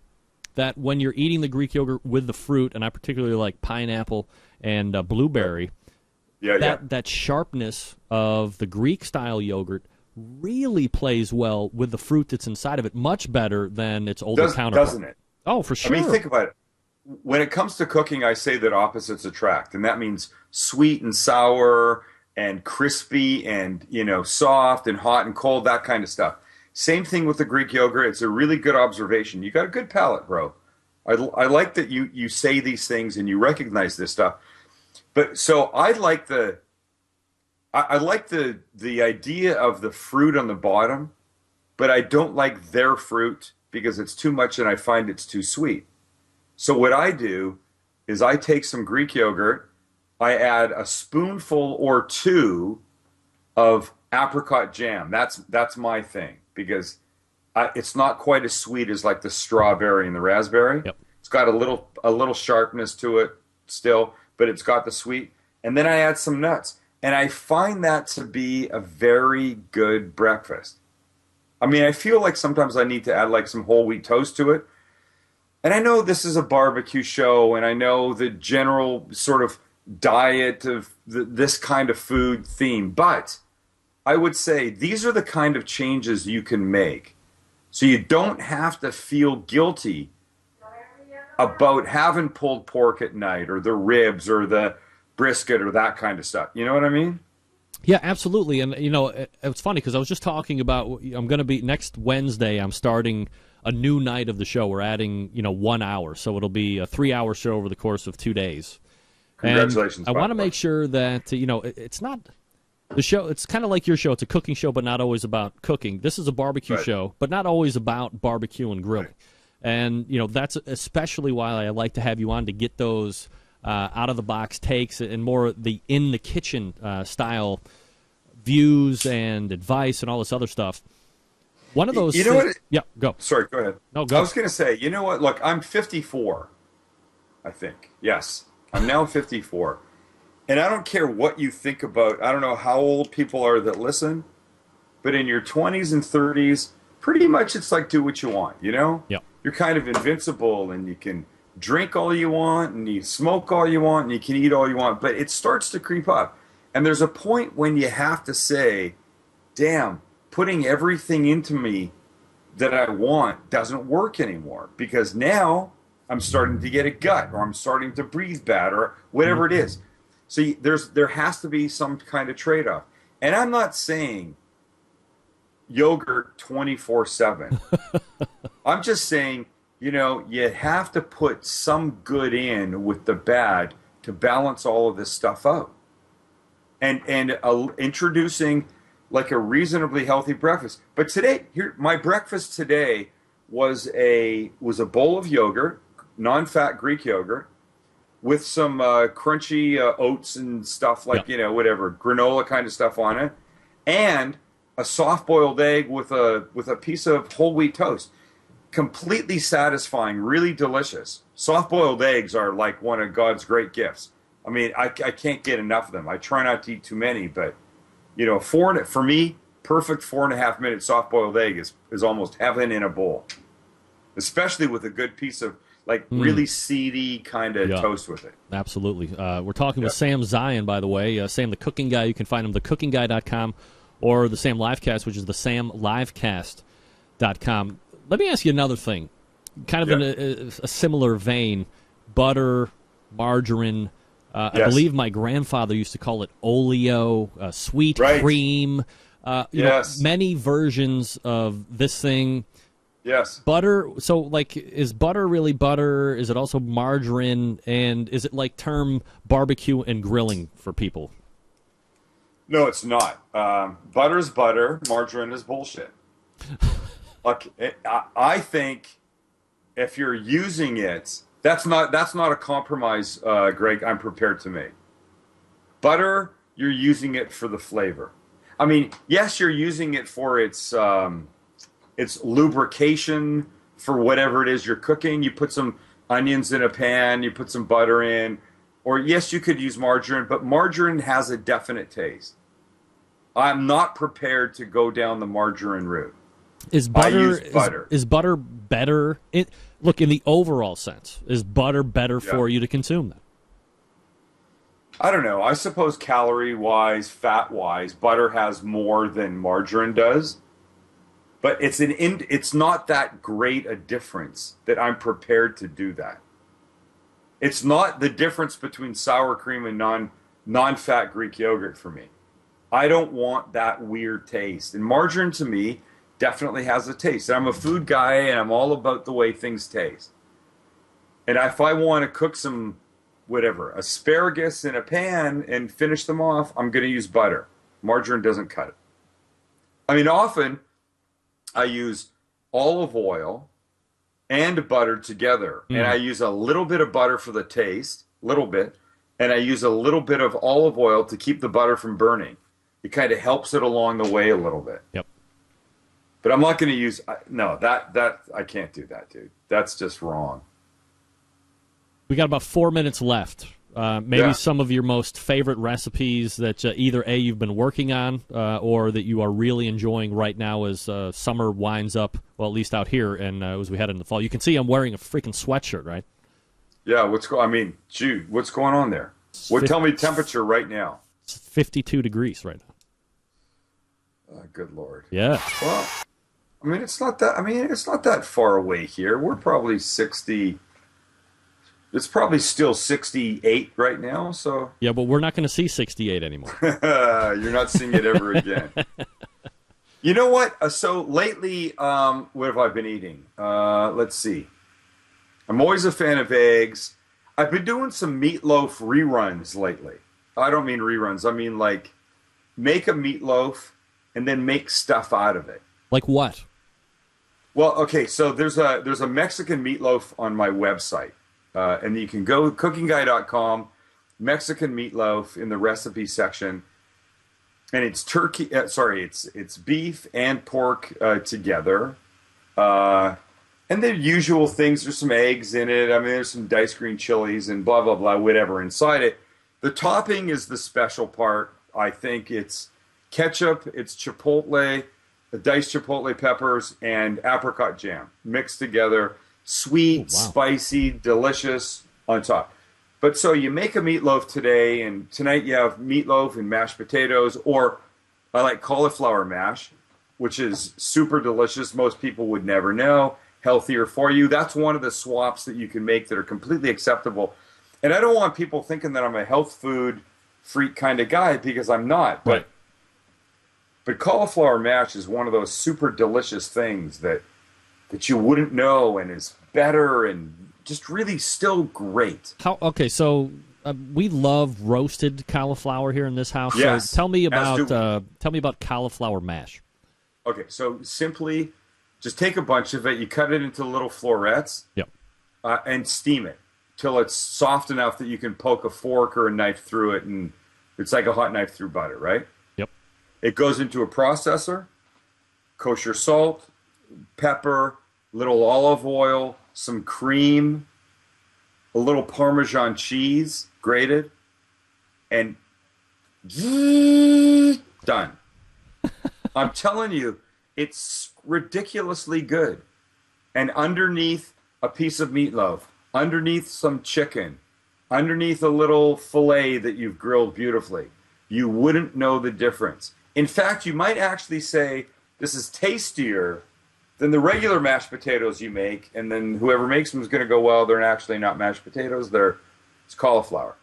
that when you're eating the Greek yogurt with the fruit, and I particularly like pineapple and blueberry, that sharpness of the Greek-style yogurt really plays well with the fruit that's inside of it, much better than its older counterpart. Doesn't it? Oh, for sure. I mean, think about it. When it comes to cooking, I say that opposites attract, and that means sweet and sour and crispy and, soft and hot and cold, that kind of stuff. Same thing with the Greek yogurt. It's a really good observation. You got a good palate, bro. I like that you say these things and you recognize this stuff. But so I like the idea of the fruit on the bottom, but I don't like their fruit because it's too much and I find it's too sweet. So what I do is I take some Greek yogurt, I add a spoonful or two of apricot jam. That's my thing because it's not quite as sweet as like the strawberry and the raspberry. Yep. It's got a little sharpness to it still, but it's got the sweet. And then I add some nuts. And I find that to be a very good breakfast. I mean, I feel like sometimes I need to add like some whole wheat toast to it. And I know this is a barbecue show, and I know the general sort of diet of this kind of food theme, but I would say these are the kind of changes you can make. So you don't have to feel guilty about having pulled pork at night or the ribs or the brisket or that kind of stuff. You know what I mean? Yeah, absolutely. And, you know, it's funny because I was just talking about I'm going to be next Wednesday, I'm starting a new night of the show. We're adding, 1 hour. So it'll be a 3-hour show over the course of 2 days. Congratulations. And I want to make sure that, it's not the show. It's kind of like your show. It's a cooking show, but not always about cooking. This is a barbecue show, but not always about barbecue and grilling. Right. And, that's especially why I like to have you on to get those out-of-the-box takes and more the in-the-kitchen style views and advice and all this other stuff. One of those You know what? Yeah, go. Sorry, go ahead. No, go. I was going to say, you know what? Look, I'm 54, I think. Yes, I'm now 54. And I don't care what you think about, I don't know how old people are that listen, but in your 20s and 30s, pretty much it's like do what you want, Yeah. You're kind of invincible and you can drink all you want and you smoke all you want and you can eat all you want, but it starts to creep up. And there's a point when you have to say, damn, putting everything into me that I want doesn't work anymore because now I'm starting to get a gut or I'm starting to breathe bad or whatever it is. So there has to be some kind of trade-off. And I'm not saying yogurt 24/7. I'm just saying, you have to put some good in with the bad to balance all of this stuff out. And introducing like a reasonably healthy breakfast. But today, my breakfast today was a bowl of yogurt, non-fat Greek yogurt, with some crunchy oats and stuff like, whatever, granola kind of stuff on it, and a soft-boiled egg with a piece of whole wheat toast. Completely satisfying, really delicious. Soft-boiled eggs are like one of God's great gifts. I mean, I can't get enough of them. I try not to eat too many, but, for me, perfect 4.5-minute soft-boiled egg is almost heaven in a bowl, especially with a good piece of, really seedy kind of toast with it. Absolutely. We're talking with Sam Zion, by the way. Sam, the cooking guy. You can find him at thecookingguy.com or the Sam Livecast, which is the samlivecast.com. Let me ask you another thing, kind of in a similar vein. Butter, margarine. I believe my grandfather used to call it oleo, sweet cream. Many versions of this thing. Yes. Butter. So, is butter really butter? Is it also margarine? And is it like barbecue and grilling for people? No, it's not. Butter's butter. Margarine is bullshit. Look, I think if you're using it, that's not a compromise, Greg, I'm prepared to make. Butter, you're using it for the flavor. I mean, yes, you're using it for its lubrication for whatever it is you're cooking. You put some onions in a pan, you put some butter in, or yes, you could use margarine, but margarine has a definite taste. I'm not prepared to go down the margarine route. Is butter better? Look, in the overall sense, is butter better for you to consume then? I don't know. I suppose calorie-wise, fat-wise, butter has more than margarine does. But it's not that great a difference that I'm prepared to do that. It's not the difference between sour cream and non-fat Greek yogurt for me. I don't want that weird taste. And margarine to me definitely has a taste. And I'm a food guy, and I'm all about the way things taste. And if I want to cook some, whatever, asparagus in a pan and finish them off, I'm going to use butter. Margarine doesn't cut it. I mean, often I use olive oil and butter together. And I use a little bit of butter for the taste, little bit, and I use a little bit of olive oil to keep the butter from burning. It kind of helps it along the way a little bit. Yep. But I'm not going to use, no, that I can't do that, dude. That's just wrong. We got about 4 minutes left. Maybe some of your most favorite recipes that either A, you've been working on or that you are really enjoying right now as summer winds up, well, at least out here, and as we head into the fall. You can see I'm wearing a freaking sweatshirt, right? Yeah, Jude, what's going on there? Tell me temperature right now. It's 52 degrees right now. Good Lord. Yeah. Well, it's not that far away here. We're probably 60. It's probably still 68 right now, so... Yeah, but we're not going to see 68 anymore. You're not seeing it ever again. You know what? So lately, what have I been eating? Let's see. I'm always a fan of eggs. I've been doing some meatloaf reruns lately. I don't mean reruns. I mean, like, make a meatloaf and then make stuff out of it. Like what? Well, okay, so there's a Mexican meatloaf on my website. And you can go cookingguy.com, Mexican meatloaf in the recipe section. And it's it's beef and pork together. And the usual things, there's some eggs in it. I mean, there's some diced green chilies and blah, blah, blah, whatever inside it. The topping is the special part. I think it's ketchup, it's chipotle, diced chipotle peppers, and apricot jam mixed together. Sweet, spicy, delicious on top. But so you make a meatloaf today, and tonight you have meatloaf and mashed potatoes, or I like cauliflower mash, which is super delicious. Most people would never know. Healthier for you. That's one of the swaps that you can make that are completely acceptable. And I don't want people thinking that I'm a health food freak kind of guy, because I'm not. But cauliflower mash is one of those super delicious things that you wouldn't know and is better and just really still great. So we love roasted cauliflower here in this house. Yes, so tell me about cauliflower mash. Okay, so simply just take a bunch of it, you cut it into little florets, and steam it till it's soft enough that you can poke a fork or a knife through it, and it's like a hot knife through butter, right? Yep. It goes into a processor, kosher salt, pepper, little olive oil, some cream, a little Parmesan cheese, grated, and done. I'm telling you, it's ridiculously good. And underneath a piece of meatloaf, underneath some chicken, underneath a little filet that you've grilled beautifully, you wouldn't know the difference. In fact, you might actually say, this is tastier than the regular mashed potatoes you make, and then whoever makes them is going to go, well, they're actually not mashed potatoes, it's cauliflower.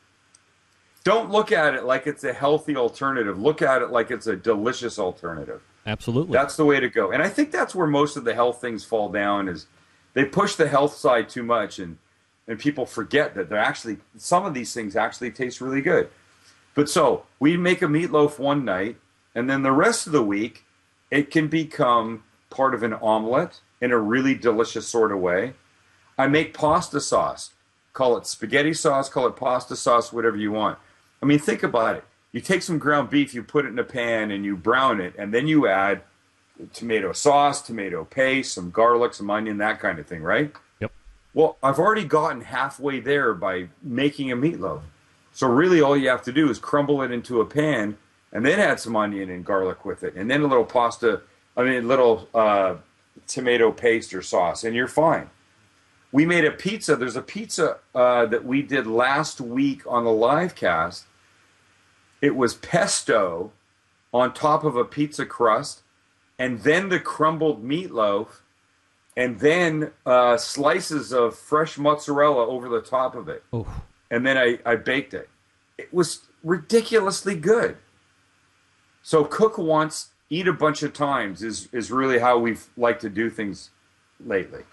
Don't look at it like it's a healthy alternative. Look at it like it's a delicious alternative. Absolutely. That's the way to go. And I think that's where most of the health things fall down, is they push the health side too much, and people forget that some of these things actually taste really good. But so we make a meatloaf one night, and then the rest of the week, it can become part of an omelet in a really delicious sort of way. I make pasta sauce. Call it spaghetti sauce, call it pasta sauce, whatever you want. I mean, think about it. You take some ground beef, you put it in a pan, and you brown it, and then you add tomato sauce, tomato paste, some garlic, some onion, that kind of thing, right? Yep. Well, I've already gotten halfway there by making a meatloaf. So really all you have to do is crumble it into a pan, and then add some onion and garlic with it, and then a little tomato paste or sauce, and you're fine. We made a pizza. There's a pizza that we did last week on the live cast. It was pesto on top of a pizza crust, and then the crumbled meatloaf, and then slices of fresh mozzarella over the top of it. Oh. And then I baked it. It was ridiculously good. So cook once, eat a bunch of times is really how we've liked to do things lately.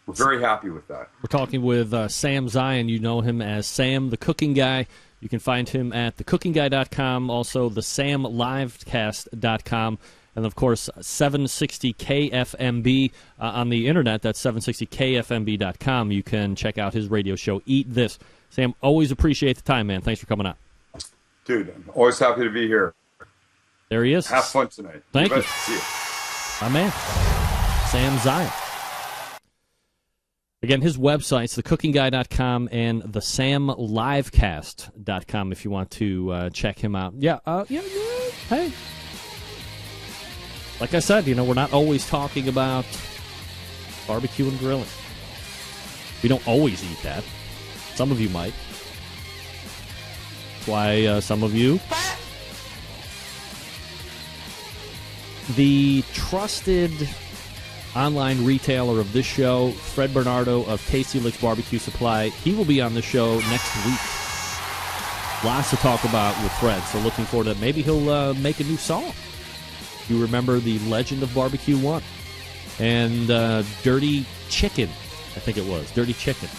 We're very happy with that. We're talking with Sam Zion. You know him as Sam the Cooking Guy. You can find him at thecookingguy.com, also the samlivecast.com, and, of course, 760KFMB on the internet. That's 760KFMB.com. You can check out his radio show, Eat This. Sam, always appreciate the time, man. Thanks for coming on. Dude, I'm always happy to be here. There he is. Have fun tonight. Thank you. See you. My man, Sam Zion. Again, his website's thecookingguy.com and thesamlivecast.com if you want to check him out. Yeah, hey. Like I said, we're not always talking about barbecue and grilling. We don't always eat that. Some of you might. That's why some of you... The trusted online retailer of this show, Fred Bernardo of Tasty Licks Barbecue Supply, he will be on the show next week. Lots to talk about with Fred, so looking forward to that. Maybe he'll make a new song. You remember the Legend of Barbecue 1 and Dirty Chicken, I think it was. Dirty Chicken.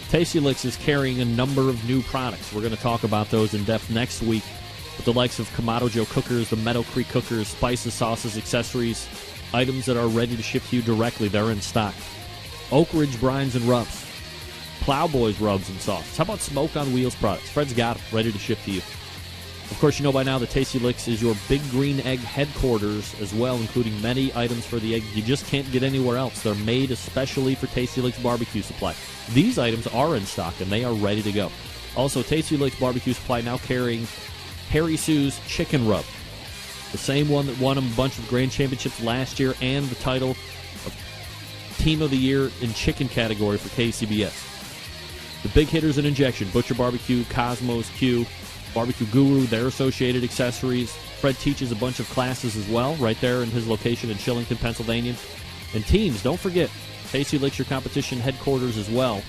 Tasty Licks is carrying a number of new products. We're going to talk about those in depth next week with the likes of Kamado Joe cookers, the Meadow Creek cookers, spices, sauces, accessories, items that are ready to ship to you directly. They're in stock. Oak Ridge brines and rubs. Plowboys rubs and sauces. How about Smoke on Wheels products? Fred's got them ready to ship to you. Of course, you know by now that Tasty Licks is your Big Green Egg headquarters as well, including many items for the egg you just can't get anywhere else. They're made especially for Tasty Licks Barbecue Supply. These items are in stock, and they are ready to go. Also, Tasty Licks Barbecue Supply now carrying Harry Sue's Chicken Rub, the same one that won him a bunch of Grand Championships last year and the title of Team of the Year in Chicken category for KCBS. The big hitters in injection, Butcher Barbecue, Cosmos Q, Barbecue Guru, their associated accessories. Fred teaches a bunch of classes as well, right there in his location in Shillington, Pennsylvania. And teams, don't forget, Tasty Licks your competition headquarters as well.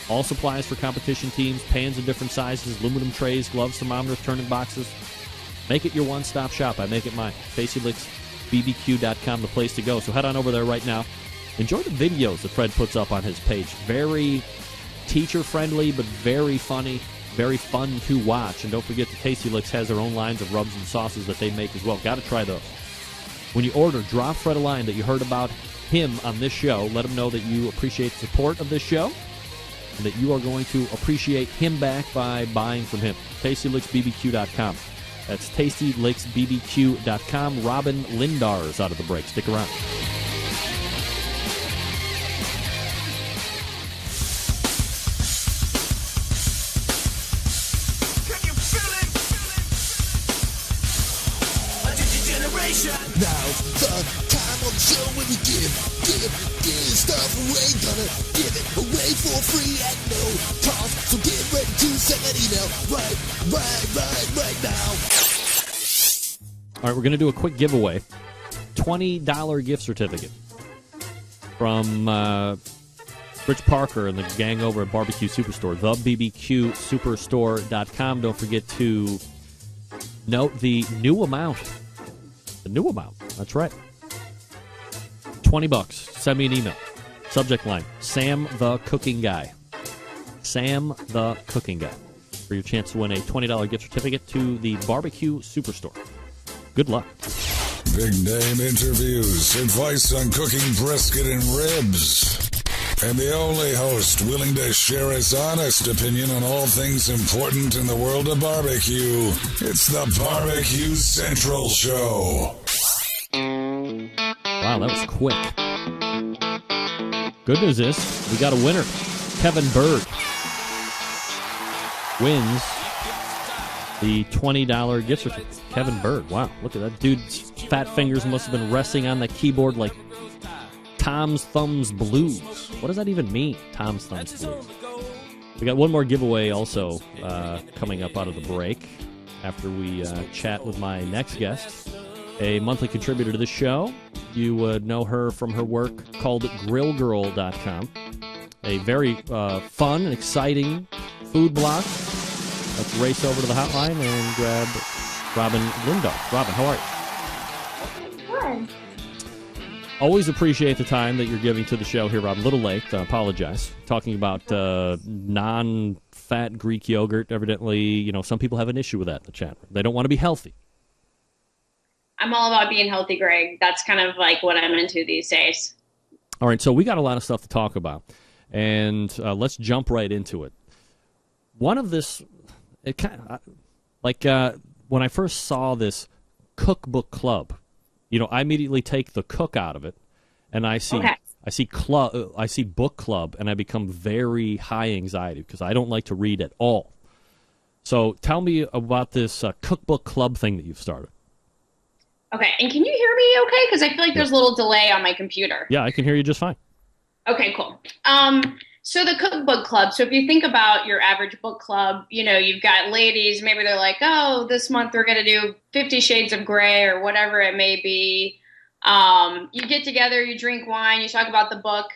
All supplies for competition teams, pans in different sizes, aluminum trays, gloves, thermometers, turning boxes. Make it your one-stop shop. I make it mine. TastyLicksBBQ.com, the place to go. So head on over there right now. Enjoy the videos that Fred puts up on his page. Very teacher-friendly, but very funny, very fun to watch. And don't forget that Tasty Licks has their own lines of rubs and sauces that they make as well. Got to try those. When you order, drop Fred a line that you heard about him on this show. Let him know that you appreciate the support of this show and that you are going to appreciate him back by buying from him. TastyLicksBBQ.com. That's TastyLicksBBQ.com. Robyn Lindars out of the break. Stick around. Now's the time on the show when we give stuff away. Gonna give it away for free at no cost. So get ready to send that email right now. All right, we're going to do a quick giveaway. $20 gift certificate from Rich Parker and the gang over at BBQ Superstore, thebbqsuperstore.com. Don't forget to note the new amount. The new amount. That's right. $20. Send me an email. Subject line, Sam the Cooking Guy. Sam the Cooking Guy. For your chance to win a $20 gift certificate to the BBQ Superstore. Good luck. Big name interviews, advice on cooking brisket and ribs. And the only host willing to share his honest opinion on all things important in the world of barbecue. It's the Barbecue Central Show. Wow, that was quick. Good news is, we got a winner. Kevin Bird wins the $20 gift certificate. Kevin Bird, wow, look at that dude's fat fingers must have been resting on the keyboard like Tom's Thumbs Blues. What does that even mean, Tom's Thumbs Blues? We got one more giveaway also coming up out of the break after we chat with my next guest, a monthly contributor to the show. You would know her from her work called GrillGrrl.com, a very fun and exciting food blog. Let's race over to the hotline and grab Robyn Lindars. Robyn, how are you? fun. Always appreciate the time that you're giving to the show here, Rob. A little late. I apologize. Talking about non-fat Greek yogurt. Evidently, some people have an issue with that in the chat. They don't want to be healthy. I'm all about being healthy, Greg. That's kind of like what I'm into these days. All right, so we got a lot of stuff to talk about, and let's jump right into it. One of this, when I first saw this cookbook club, I immediately take the cook out of it, and I see book club, and I become very high anxiety because I don't like to read at all. So tell me about this cookbook club thing that you've started. Okay, and can you hear me okay? Because I feel like there's a little delay on my computer. Yeah, I can hear you just fine. Okay, cool. So the cookbook club, so if you think about your average book club, you've got ladies, maybe they're like, oh, this month we're going to do 50 Shades of Grey or whatever it may be. You get together, you drink wine, you talk about the book.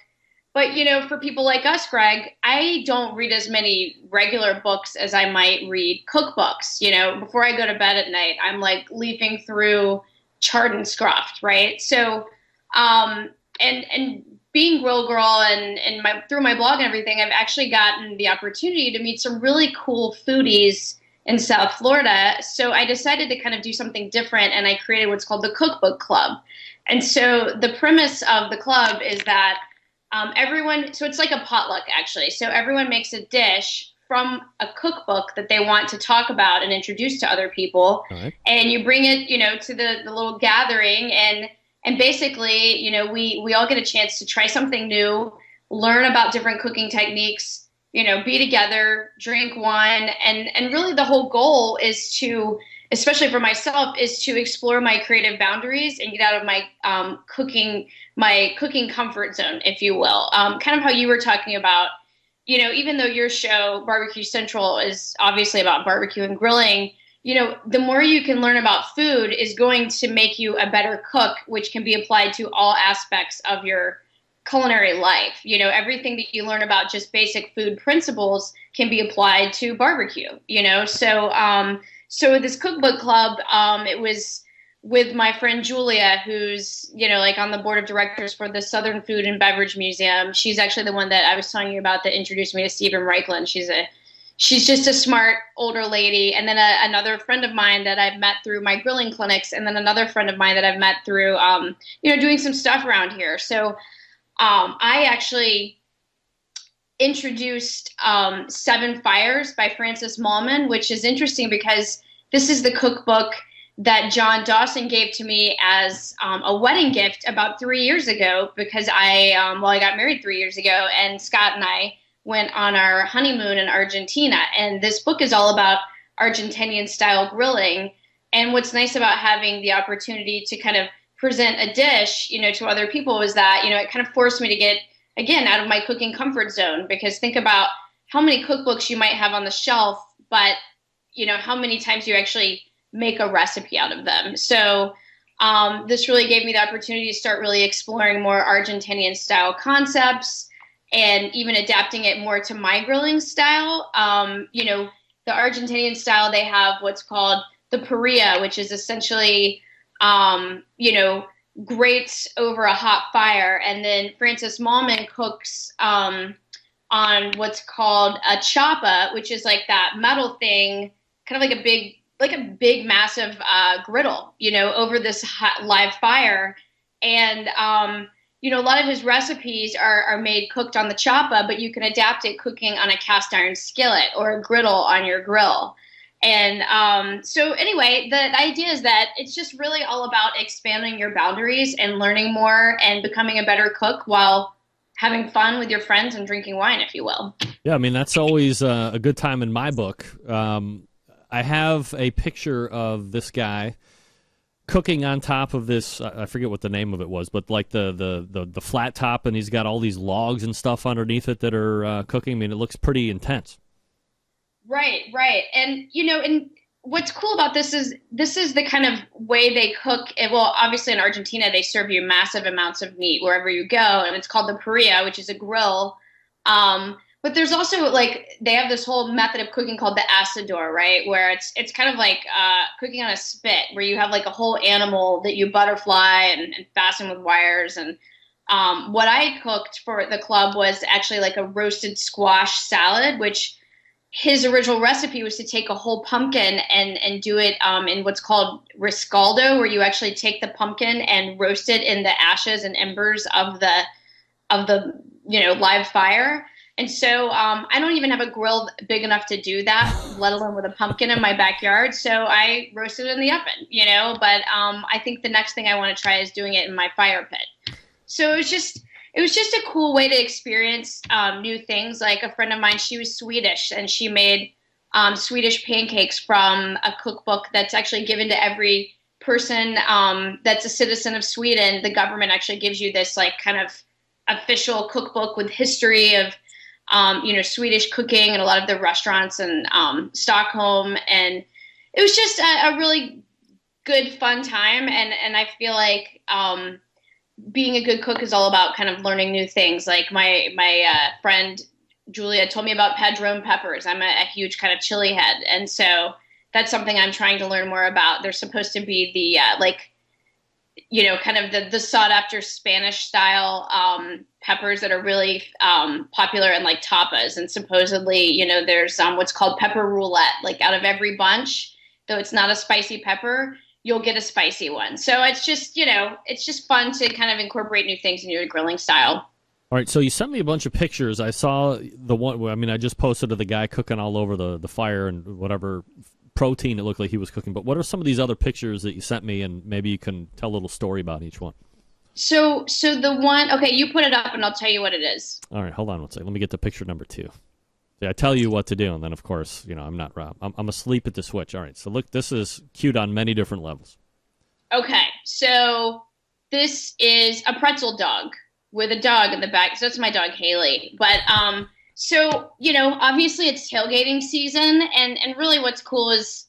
But, for people like us, Greg, I don't read as many regular books as I might read cookbooks. Before I go to bed at night, I'm like leafing through Chart and Scruft, right? So, and being Grill Grrrl and through my blog and everything, I've actually gotten the opportunity to meet some really cool foodies in South Florida. So I decided to kind of do something different, and I created what's called the Cookbook Club. And so the premise of the club is that so it's like a potluck, actually. So everyone makes a dish from a cookbook that they want to talk about and introduce to other people. Right. And you bring it, to the little gathering, and basically, we all get a chance to try something new, learn about different cooking techniques, be together, drink wine. And really the whole goal is to, especially for myself, is to explore my creative boundaries and get out of my cooking comfort zone, if you will. Kind of how you were talking about, even though your show, Barbecue Central, is obviously about barbecue and grilling, the more you can learn about food is going to make you a better cook, which can be applied to all aspects of your culinary life. Everything that you learn about just basic food principles can be applied to barbecue, So this cookbook club, it was with my friend Julia, who's, on the board of directors for the Southern Food and Beverage Museum. She's actually the one that I was telling you about that introduced me to Stephen Reichland. She's just a smart older lady. And then another friend of mine that I've met through my grilling clinics, and then another friend of mine that I've met through, doing some stuff around here. So I actually introduced Seven Fires by Frances Mallman, which is interesting because this is the cookbook that John Dawson gave to me as a wedding gift about 3 years ago, because I got married 3 years ago, and Scott and I went on our honeymoon in Argentina. And this book is all about Argentinian style grilling. And what's nice about having the opportunity to kind of present a dish, to other people is that, it kind of forced me to get, again, out of my cooking comfort zone, because think about how many cookbooks you might have on the shelf, but, how many times you actually make a recipe out of them. So this really gave me the opportunity to start really exploring more Argentinian style concepts, and even adapting it more to my grilling style. The Argentinian style, they have what's called the parrilla, which is essentially, grates over a hot fire. And then Frances Mallman cooks on what's called a chapa, which is like that metal thing, kind of like a big, massive griddle, over this hot live fire. And, a lot of his recipes are made cooked on the chapa, but you can adapt it cooking on a cast iron skillet or a griddle on your grill. And so anyway, the idea is that it's just really all about expanding your boundaries and learning more and becoming a better cook while having fun with your friends and drinking wine, if you will. Yeah, I mean, that's always a good time in my book. I have a picture of this guy cooking on top of this, I forget what the name of it was, but like the flat top, and he's got all these logs and stuff underneath it that are cooking. I mean, it looks pretty intense. Right. And, and what's cool about this is the kind of way they cook. Well, obviously in Argentina, they serve you massive amounts of meat wherever you go, and it's called the parrilla, which is a grill. But there's also like they have this whole method of cooking called the asador, right? Where it's kind of like cooking on a spit, where you have like a whole animal that you butterfly and fasten with wires. And what I cooked for the club was actually like a roasted squash salad, which his original recipe was to take a whole pumpkin and do it in what's called riscaldo, where you actually take the pumpkin and roast it in the ashes and embers of the live fire. And so I don't even have a grill big enough to do that, let alone with a pumpkin in my backyard. So I roasted it in the oven, but I think the next thing I want to try is doing it in my fire pit. So it was just a cool way to experience new things. Like a friend of mine, she was Swedish, and she made Swedish pancakes from a cookbook that's actually given to every person that's a citizen of Sweden. The government actually gives you this like kind of official cookbook with history of Swedish cooking and a lot of the restaurants in Stockholm. And it was just a really good, fun time. And I feel like being a good cook is all about kind of learning new things. Like my friend Julia told me about padron peppers. I'm a huge kind of chili head. And so that's something I'm trying to learn more about. They're supposed to be the kind of the sought after Spanish style peppers that are really popular in like tapas. And supposedly, there's what's called pepper roulette. Like out of every bunch, though it's not a spicy pepper, you'll get a spicy one. So it's just fun to kind of incorporate new things in your grilling style. All right, so you sent me a bunch of pictures. I saw the one. I mean, I just posted of the guy cooking all over the fire and whatever protein it looked like he was cooking. But what are some of these other pictures that you sent me, and maybe you can tell a little story about each one? So the one, okay, you put it up, and I'll tell you what it is. All right, hold on one second. Let me get to picture number 2. See, I tell you what to do, and then, of course, I'm not Rob. I'm asleep at the switch. All right, so look, this is cute on many different levels. Okay, so this is a pretzel dog with a dog in the back. So that's my dog, Haley. But so, obviously it's tailgating season. And really what's cool is,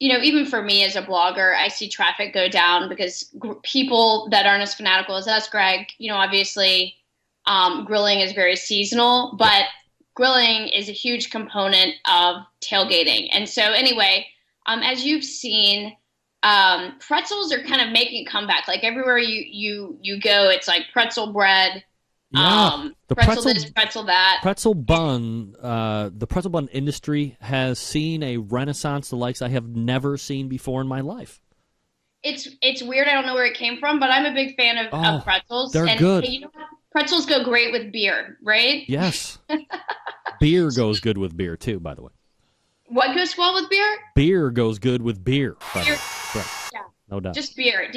even for me as a blogger, I see traffic go down because people that aren't as fanatical as us, Greg, obviously grilling is very seasonal. But grilling is a huge component of tailgating. And so anyway, as you've seen, pretzels are kind of making a comeback. Like everywhere you go, it's like pretzel bread. Yeah, the pretzel this, pretzel that. Pretzel bun. The pretzel bun industry has seen a renaissance the likes I have never seen before in my life. It's weird. I don't know where it came from, but I'm a big fan of pretzels. They're good. Hey, what? Pretzels go great with beer, right? Yes. Beer goes good with beer too, by the way. What goes well with beer? Beer goes good with beer. Beer. Right. Yeah. No doubt. Just beer.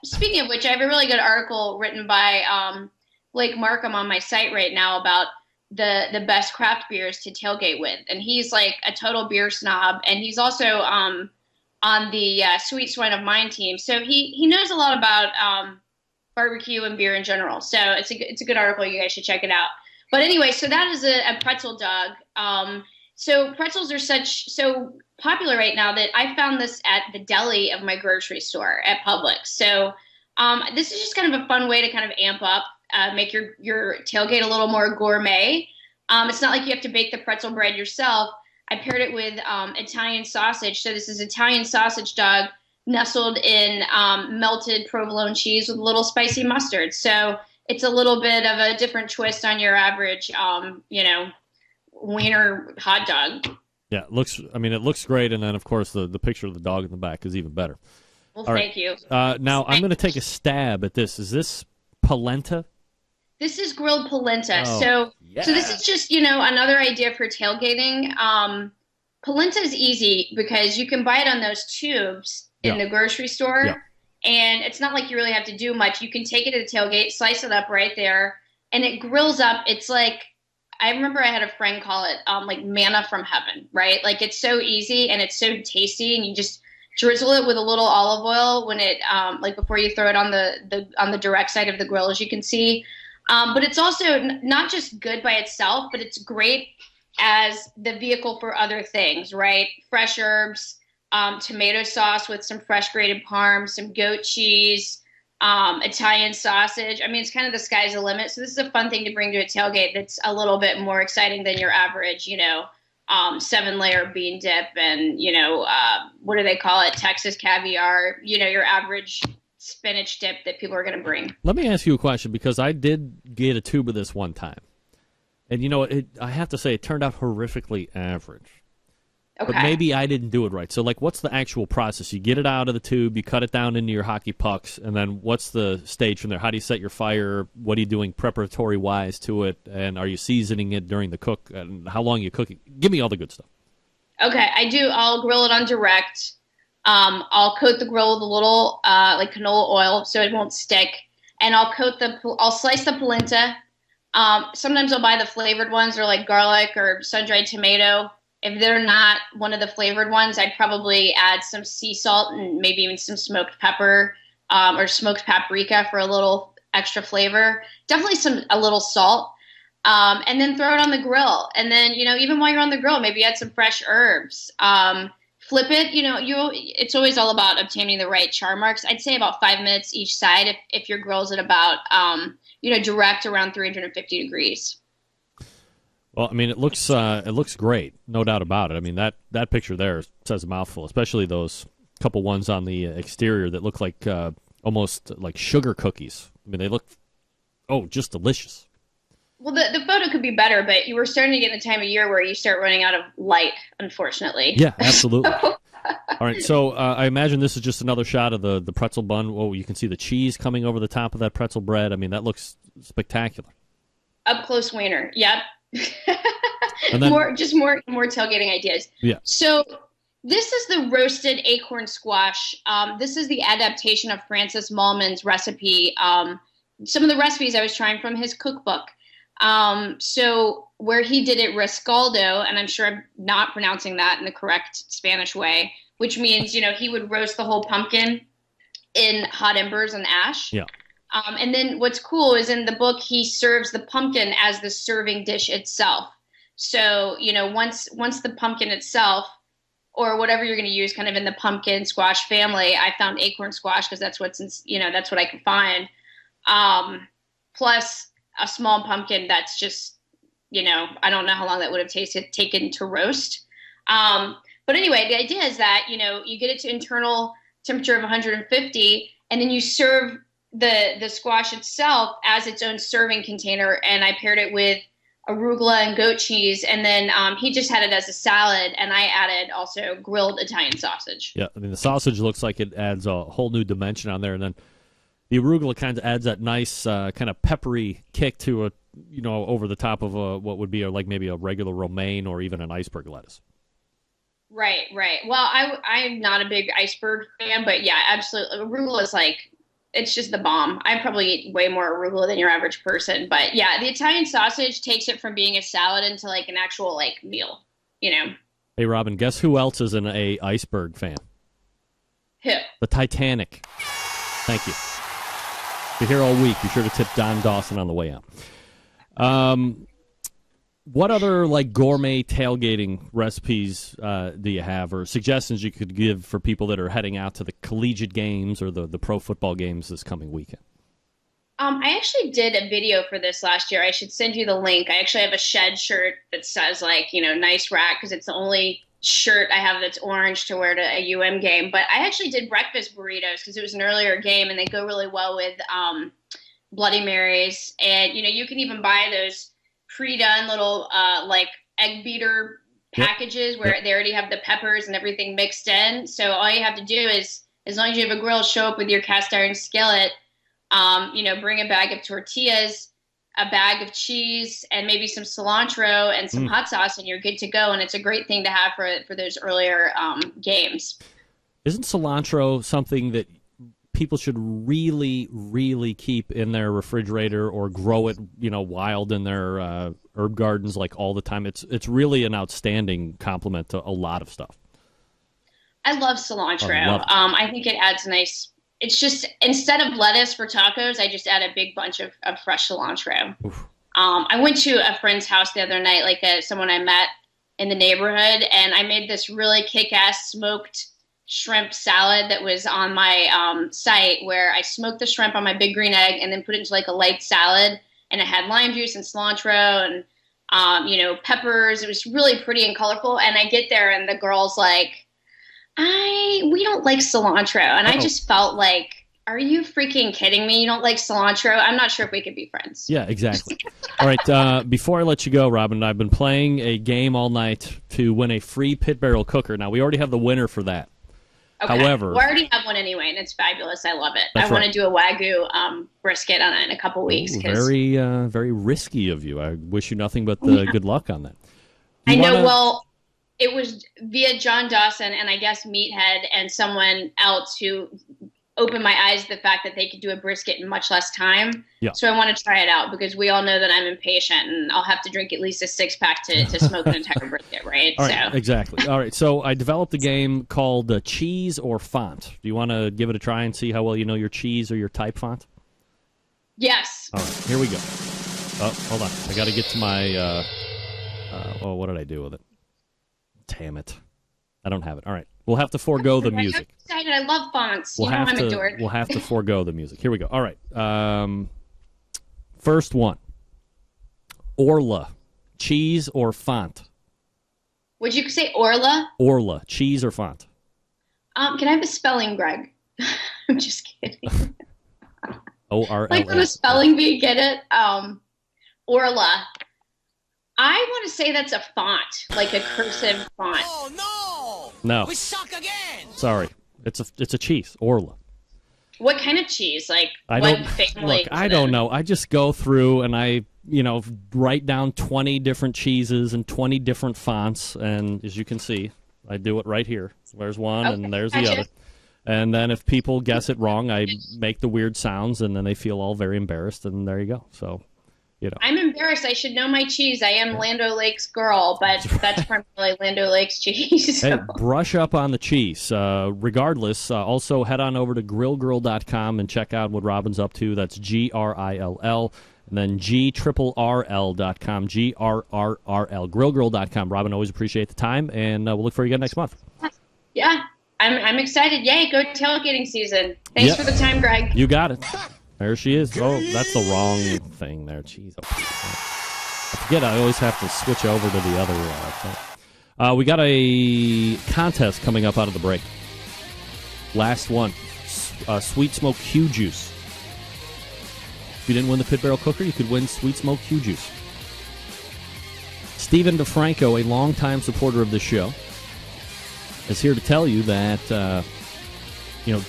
Speaking of which, I have a really good article written by Blake Markham on my site right now about the best craft beers to tailgate with. And he's like a total beer snob. And he's also on the Sweet Swine of Mine team. So he knows a lot about barbecue and beer in general. So it's a good article. You guys should check it out. But anyway, so that is a pretzel dog. So pretzels are so popular right now that I found this at the deli of my grocery store at Publix. So this is just kind of a fun way to kind of amp up, make your tailgate a little more gourmet. It's not like you have to bake the pretzel bread yourself. I paired it with Italian sausage. So this is Italian sausage dog nestled in melted provolone cheese with a little spicy mustard. So it's a little bit of a different twist on your average, wiener hot dog. Yeah, it looks great, and then of course the picture of the dog in the back is even better. Well, thank you. Now I'm going to take a stab at this. Is this polenta? This is grilled polenta. Oh, so yeah. So this is just another idea for tailgating. Polenta is easy because you can buy it on those tubes in the grocery store, and it's not like you really have to do much. You can take it to the tailgate, slice it up right there, and it grills up. It's like, I remember I had a friend call it like manna from heaven, right? Like it's so easy and it's so tasty, and you just drizzle it with a little olive oil when it like before you throw it on the direct side of the grill, as you can see. But it's also not just good by itself, but it's great as the vehicle for other things, right? Fresh herbs, tomato sauce with some fresh grated parm, some goat cheese, Italian sausage. I mean, it's kind of the sky's the limit. So this is a fun thing to bring to a tailgate that's a little bit more exciting than your average, 7-layer bean dip and, what do they call it? Texas caviar, your average spinach dip that people are going to bring. Let me ask you a question, because I did get a tube of this one time. And, I have to say it turned out horrifically average. Okay. But maybe I didn't do it right. So, what's the actual process? You get it out of the tube, you cut it down into your hockey pucks, and then what's the stage from there? How do you set your fire? What are you doing preparatory-wise to it? And are you seasoning it during the cook? And how long are you cooking? Give me all the good stuff. Okay, I'll grill it on direct. I'll coat the grill with a little, canola oil so it won't stick. And I'll slice the polenta. Sometimes I'll buy the flavored ones, or like garlic or sun-dried tomato. If they're not one of the flavored ones, I'd probably add some sea salt and maybe even some smoked pepper or smoked paprika for a little extra flavor. Definitely a little salt. And then throw it on the grill. And then, even while you're on the grill, maybe add some fresh herbs. Flip it. It's always all about obtaining the right char marks. I'd say about 5 minutes each side if your grill's at about, direct around 350 degrees. Well, I mean, it looks great, no doubt about it. I mean, that picture there says a mouthful, especially those couple ones on the exterior that look like almost like sugar cookies. I mean, they look, just delicious. Well, the photo could be better, but you were starting to get in the time of year where you start running out of light, unfortunately. Yeah, absolutely. All right, so I imagine this is just another shot of the pretzel bun. Oh, you can see the cheese coming over the top of that pretzel bread. I mean, that looks spectacular. Up close wiener, yep. And then, more tailgating ideas. Yeah. So this is the roasted acorn squash. This is the adaptation of Francis Mallman's recipe. Some of the recipes I was trying from his cookbook. So where he did it riscaldo, and I'm sure I'm not pronouncing that in the correct Spanish way, which means, he would roast the whole pumpkin in hot embers and ash. Yeah. And then what's cool is in the book, he serves the pumpkin as the serving dish itself. So, once the pumpkin itself, or whatever you're going to use kind of in the pumpkin squash family, I found acorn squash because that's that's what I could find. Plus a small pumpkin that's just, I don't know how long that would have taken to roast. But anyway, the idea is that, you get it to internal temperature of 150, and then you serve the squash itself as its own serving container. And I paired it with arugula and goat cheese. And then he just had it as a salad, and I added also grilled Italian sausage. Yeah, I mean, the sausage looks like it adds a whole new dimension on there. And then the arugula kind of adds that nice kind of peppery kick to it, over the top of what would be maybe a regular romaine or even an iceberg lettuce. Right. Well, I'm not a big iceberg fan, but yeah, absolutely. Arugula is it's just the bomb. I probably eat way more arugula than your average person. But yeah, the Italian sausage takes it from being a salad into an actual meal, Hey, Robyn, guess who else is an iceberg fan? Who? The Titanic. Thank you. If you're here all week, be sure to tip Don Dawson on the way out. What other gourmet tailgating recipes do you have, or suggestions you could give for people that are heading out to the collegiate games or the pro football games this coming weekend? I actually did a video for this last year. I should send you the link. I actually have a shed shirt that says nice rack, because it's the only shirt I have that's orange to wear to a UM game. But I actually did breakfast burritos because it was an earlier game, and they go really well with Bloody Marys. And you can even buy those pre-done little egg beater packages where they already have the peppers and everything mixed in. So all you have to do is, as long as you have a grill, show up with your cast iron skillet, bring a bag of tortillas, a bag of cheese, and maybe some cilantro and some hot sauce, and you're good to go. And it's a great thing to have for those earlier games. Isn't cilantro something that people should really, really keep in their refrigerator or grow it, wild in their herb gardens all the time? It's really an outstanding complement to a lot of stuff. I love cilantro. I think it adds nice. It's just, instead of lettuce for tacos, I just add a big bunch of fresh cilantro. I went to a friend's house the other night, someone I met in the neighborhood, and I made this really kick-ass smoked shrimp salad that was on my site, where I smoked the shrimp on my big green egg and then put it into like a light salad, and it had lime juice and cilantro and peppers. It was really pretty and colorful. And I get there and the girl's like, we don't like cilantro. And I just felt like, are you freaking kidding me? You don't like cilantro? I'm not sure if we could be friends. Yeah, exactly. All right, before I let you go, Robyn, I've been playing a game all night to win a free pit barrel cooker. Now, we already have the winner for that. Okay. However, we already have one anyway, and it's fabulous. I love it. That's I want right. to do a Wagyu brisket on it in a couple weeks. very, very risky of you. I wish you nothing but good luck on that. I know. Well, it was via John Dawson and I guess Meathead and someone else who opened my eyes to the fact that they could do a brisket in much less time. Yeah. So I want to try it out because we all know that I'm impatient and I'll have to drink at least a 6-pack to smoke an entire brisket, right? All right, exactly. All right, so I developed a game called Cheese or Font. Do you want to give it a try and see how well you know your cheese or your type font? Yes. All right, here we go. Oh, hold on. I got to get to my, what did I do with it? Damn it. I don't have it. All right. We'll have to forego the music. I'm excited. I love fonts. We'll I'm a dork. We'll have to forego the music. Here we go. All right. First one. Orla. Cheese or font? Would you say Orla? Orla. Cheese or font? Can I have a spelling, Greg? I'm just kidding. O-R-L-A. Like from a spelling bee, get it? Orla. I want to say that's a font, like a cursive font. Oh, no! No. We suck again! Sorry. It's a cheese. Orla. What kind of cheese? Like, I what don't, family? look, I don't know. I just go through and I, write down 20 different cheeses and 20 different fonts. And as you can see, I do it right here. There's one and there's the other. And then if people guess it wrong, I make the weird sounds and then they feel all very embarrassed. And there you go. So, I'm embarrassed. I should know my cheese. I am Lando Lake's girl, but that's primarily Lando Lake's cheese. So. Hey, brush up on the cheese. Regardless, also head on over to grillgrrrl.com and check out what Robyn's up to. That's GRILL, and then GRRL.com, GRRRL, grillgrrrl.com. Robyn, always appreciate the time, and we'll look for you again next month. Yeah, I'm excited. Yay, go tailgating season. Thanks for the time, Greg. You got it. There she is. Oh, that's the wrong thing there. Jeez. I forget I always have to switch over to the other thing. We got a contest coming up out of the break. Last one. Sweet Smoke Q Juice. If you didn't win the Pit Barrel Cooker, you could win Sweet Smoke Q Juice. Steven DeFranco, a longtime supporter of this show, is here to tell you that,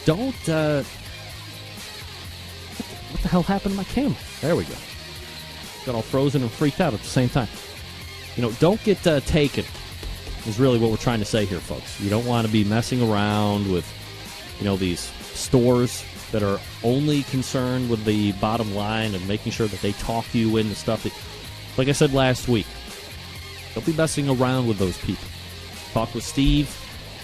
don't... What the hell happened to my camera? There we go. Got all frozen and freaked out at the same time. Don't get taken, is really what we're trying to say here, folks. You don't want to be messing around with, these stores that are only concerned with the bottom line and making sure that they talk you into stuff that, like I said last week, don't be messing around with those people. Talk with Steve.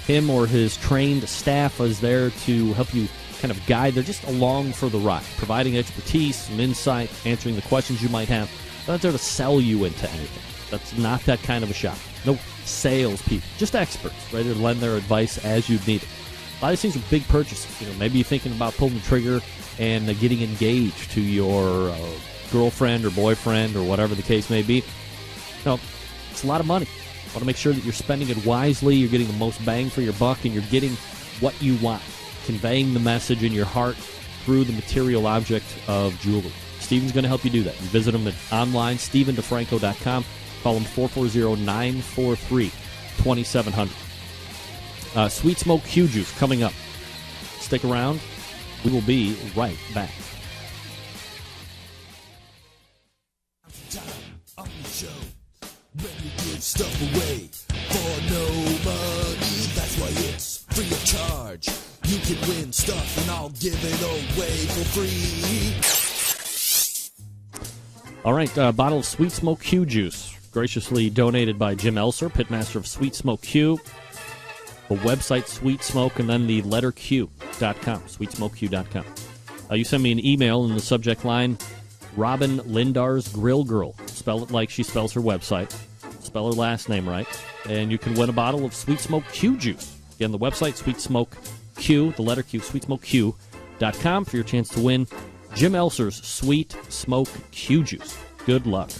Him or his trained staff is there to help you kind of guide. They're just along for the ride, providing expertise, some insight, answering the questions you might have. They're not there to sell you into anything. That's not that kind of a shop. No salespeople, just experts ready to lend their advice as you need it. A lot of these things are big purchases. Maybe you're thinking about pulling the trigger and getting engaged to your girlfriend or boyfriend or whatever the case may be. It's a lot of money. You want to make sure that you're spending it wisely, you're getting the most bang for your buck, and you're getting what you want, conveying the message in your heart through the material object of jewelry. Steven's going to help you do that. You visit him online, StevenDeFranco.com. Call him 440-943-2700. Sweet Smoke Q Juice coming up. Stick around. We will be right back. On the show, when you give stuff away for no money, that's why it's free of charge. You can win stuff and I'll give it away for free. All right, a bottle of Sweet Smoke Q Juice, graciously donated by Jim Elser, pitmaster of Sweet Smoke Q. The website, Sweet Smoke, and then the letter Q.com, sweetsmokeq.com. You send me an email in the subject line, Robyn Lindars Grill Grrrl. Spell it like she spells her website. Spell her last name right. And you can win a bottle of Sweet Smoke Q Juice. Again, the website, Sweet Smoke Q, the letter Q, sweetsmokeq.com for your chance to win Jim Elser's Sweet Smoke Q Juice. Good luck.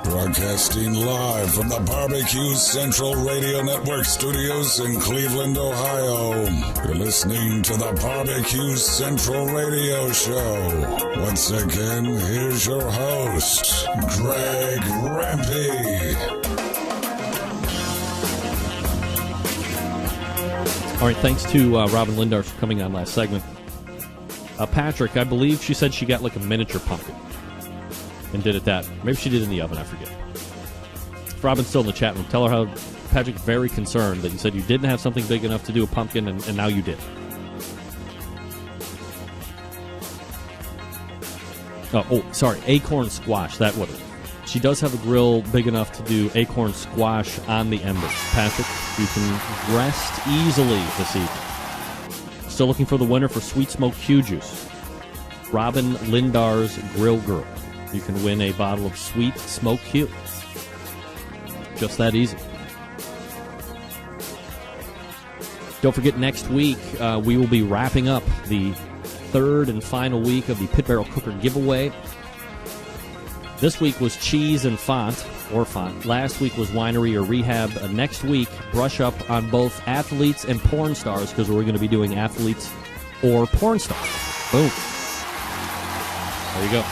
Broadcasting live from the BBQ Central Radio Network studios in Cleveland, Ohio. You're listening to the BBQ Central Radio Show. Once again, here's your host, Greg Rempe. All right, thanks to Robyn Lindars for coming on last segment. Patrick, I believe she said she got like a miniature pumpkin and did it that. Maybe she did it in the oven, I forget. If Robyn's still in the chat room, tell her how Patrick's very concerned that you said you didn't have something big enough to do a pumpkin, and now you did. Oh, sorry, acorn squash, that would have. She does have a grill big enough to do acorn squash on the embers. Patrick, you can rest easily this evening. Still looking for the winner for Sweet Smoke Q Juice. Robyn Lindars Grill Grrrl. You can win a bottle of Sweet Smoke Q. Just that easy. Don't forget, next week we will be wrapping up the third and final week of the Pit Barrel Cooker giveaway. This week was cheese and font, or font. Last week was winery or rehab. Next week, brush up on both athletes and porn stars, because we're going to be doing athletes or porn stars. Boom. There you go.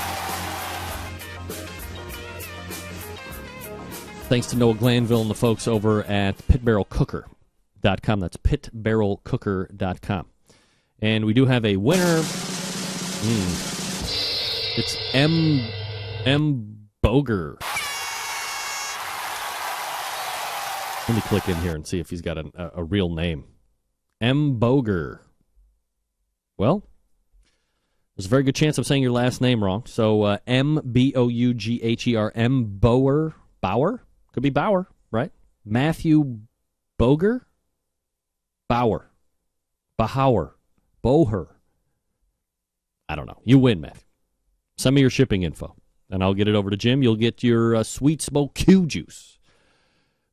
Thanks to Noah Glanville and the folks over at pitbarrelcooker.com. That's pitbarrelcooker.com. And we do have a winner. It's M. Boger. Let me click in here and see if he's got a real name. M. Boger. Well, there's a very good chance I'm saying your last name wrong. So M-B-O-U-G-H-E-R, M. Bauer. Could be Bauer, right? Matthew Boger? Bower. Boher. I don't know. You win, Matthew. Send me your shipping info, and I'll get it over to Jim. You'll get your Sweet Smoke Q Juice.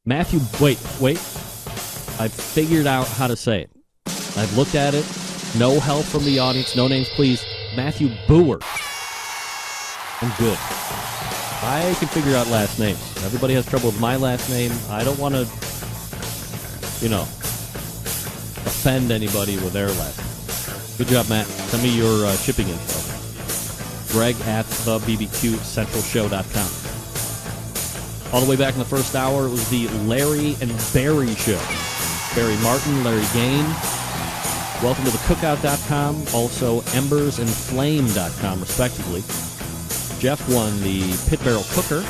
Matthew, wait. I've figured out how to say it. I've looked at it. No help from the audience. No names, please. Matthew Boer. I'm good. I can figure out last names. Everybody has trouble with my last name. I don't want to, offend anybody with their last name. Good job, Matt. Send me your shipping info. Greg at the BBQCentralShow.com. All the way back in the first hour, it was the Larry and Barry Show. Barry Martin, Larry Gain. Welcome to the cookout.com. Also, embersandflame.com, respectively. Jeff won the Pit Barrel Cooker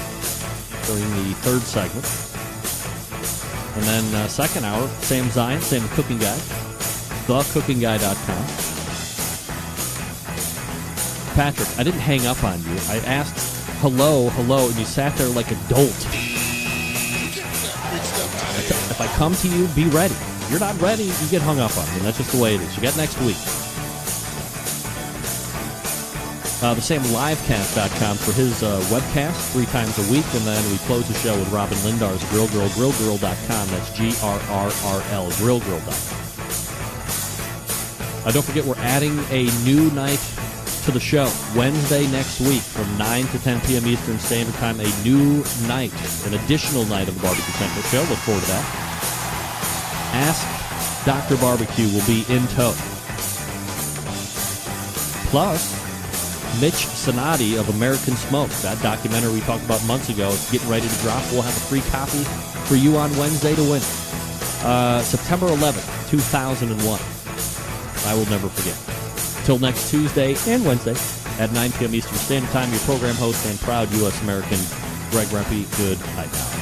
during the third segment. And then second hour, Sam Zion, Sam the Cooking Guy, thecookingguy.com. Patrick, I didn't hang up on you. I asked hello, and you sat there like a dolt. If I come to you, be ready. If you're not ready, you get hung up on me. That's just the way it is. You got next week. The Sam Livecast.com for his webcast 3 times a week, and then we close the show with Robyn Lindars, Grill Grrrl, grillgrrrl.com. That's GRRRL, grillgrrrl.com. Don't forget, we're adding a new night to the show. Wednesday next week from 9 to 10 p.m. Eastern Standard Time, a new night, an additional night of the BBQ Central Show. Look forward to that. Ask Dr. Barbecue will be in tow. Plus, Mitch Sonati of American Smoke, that documentary we talked about months ago, it's getting ready to drop. We'll have a free copy for you on Wednesday to win. September 11th, 2001. I will never forget. Till next Tuesday and Wednesday at 9 p.m. Eastern Standard Time, your program host and proud U.S. American, Greg Rempe. Good night now.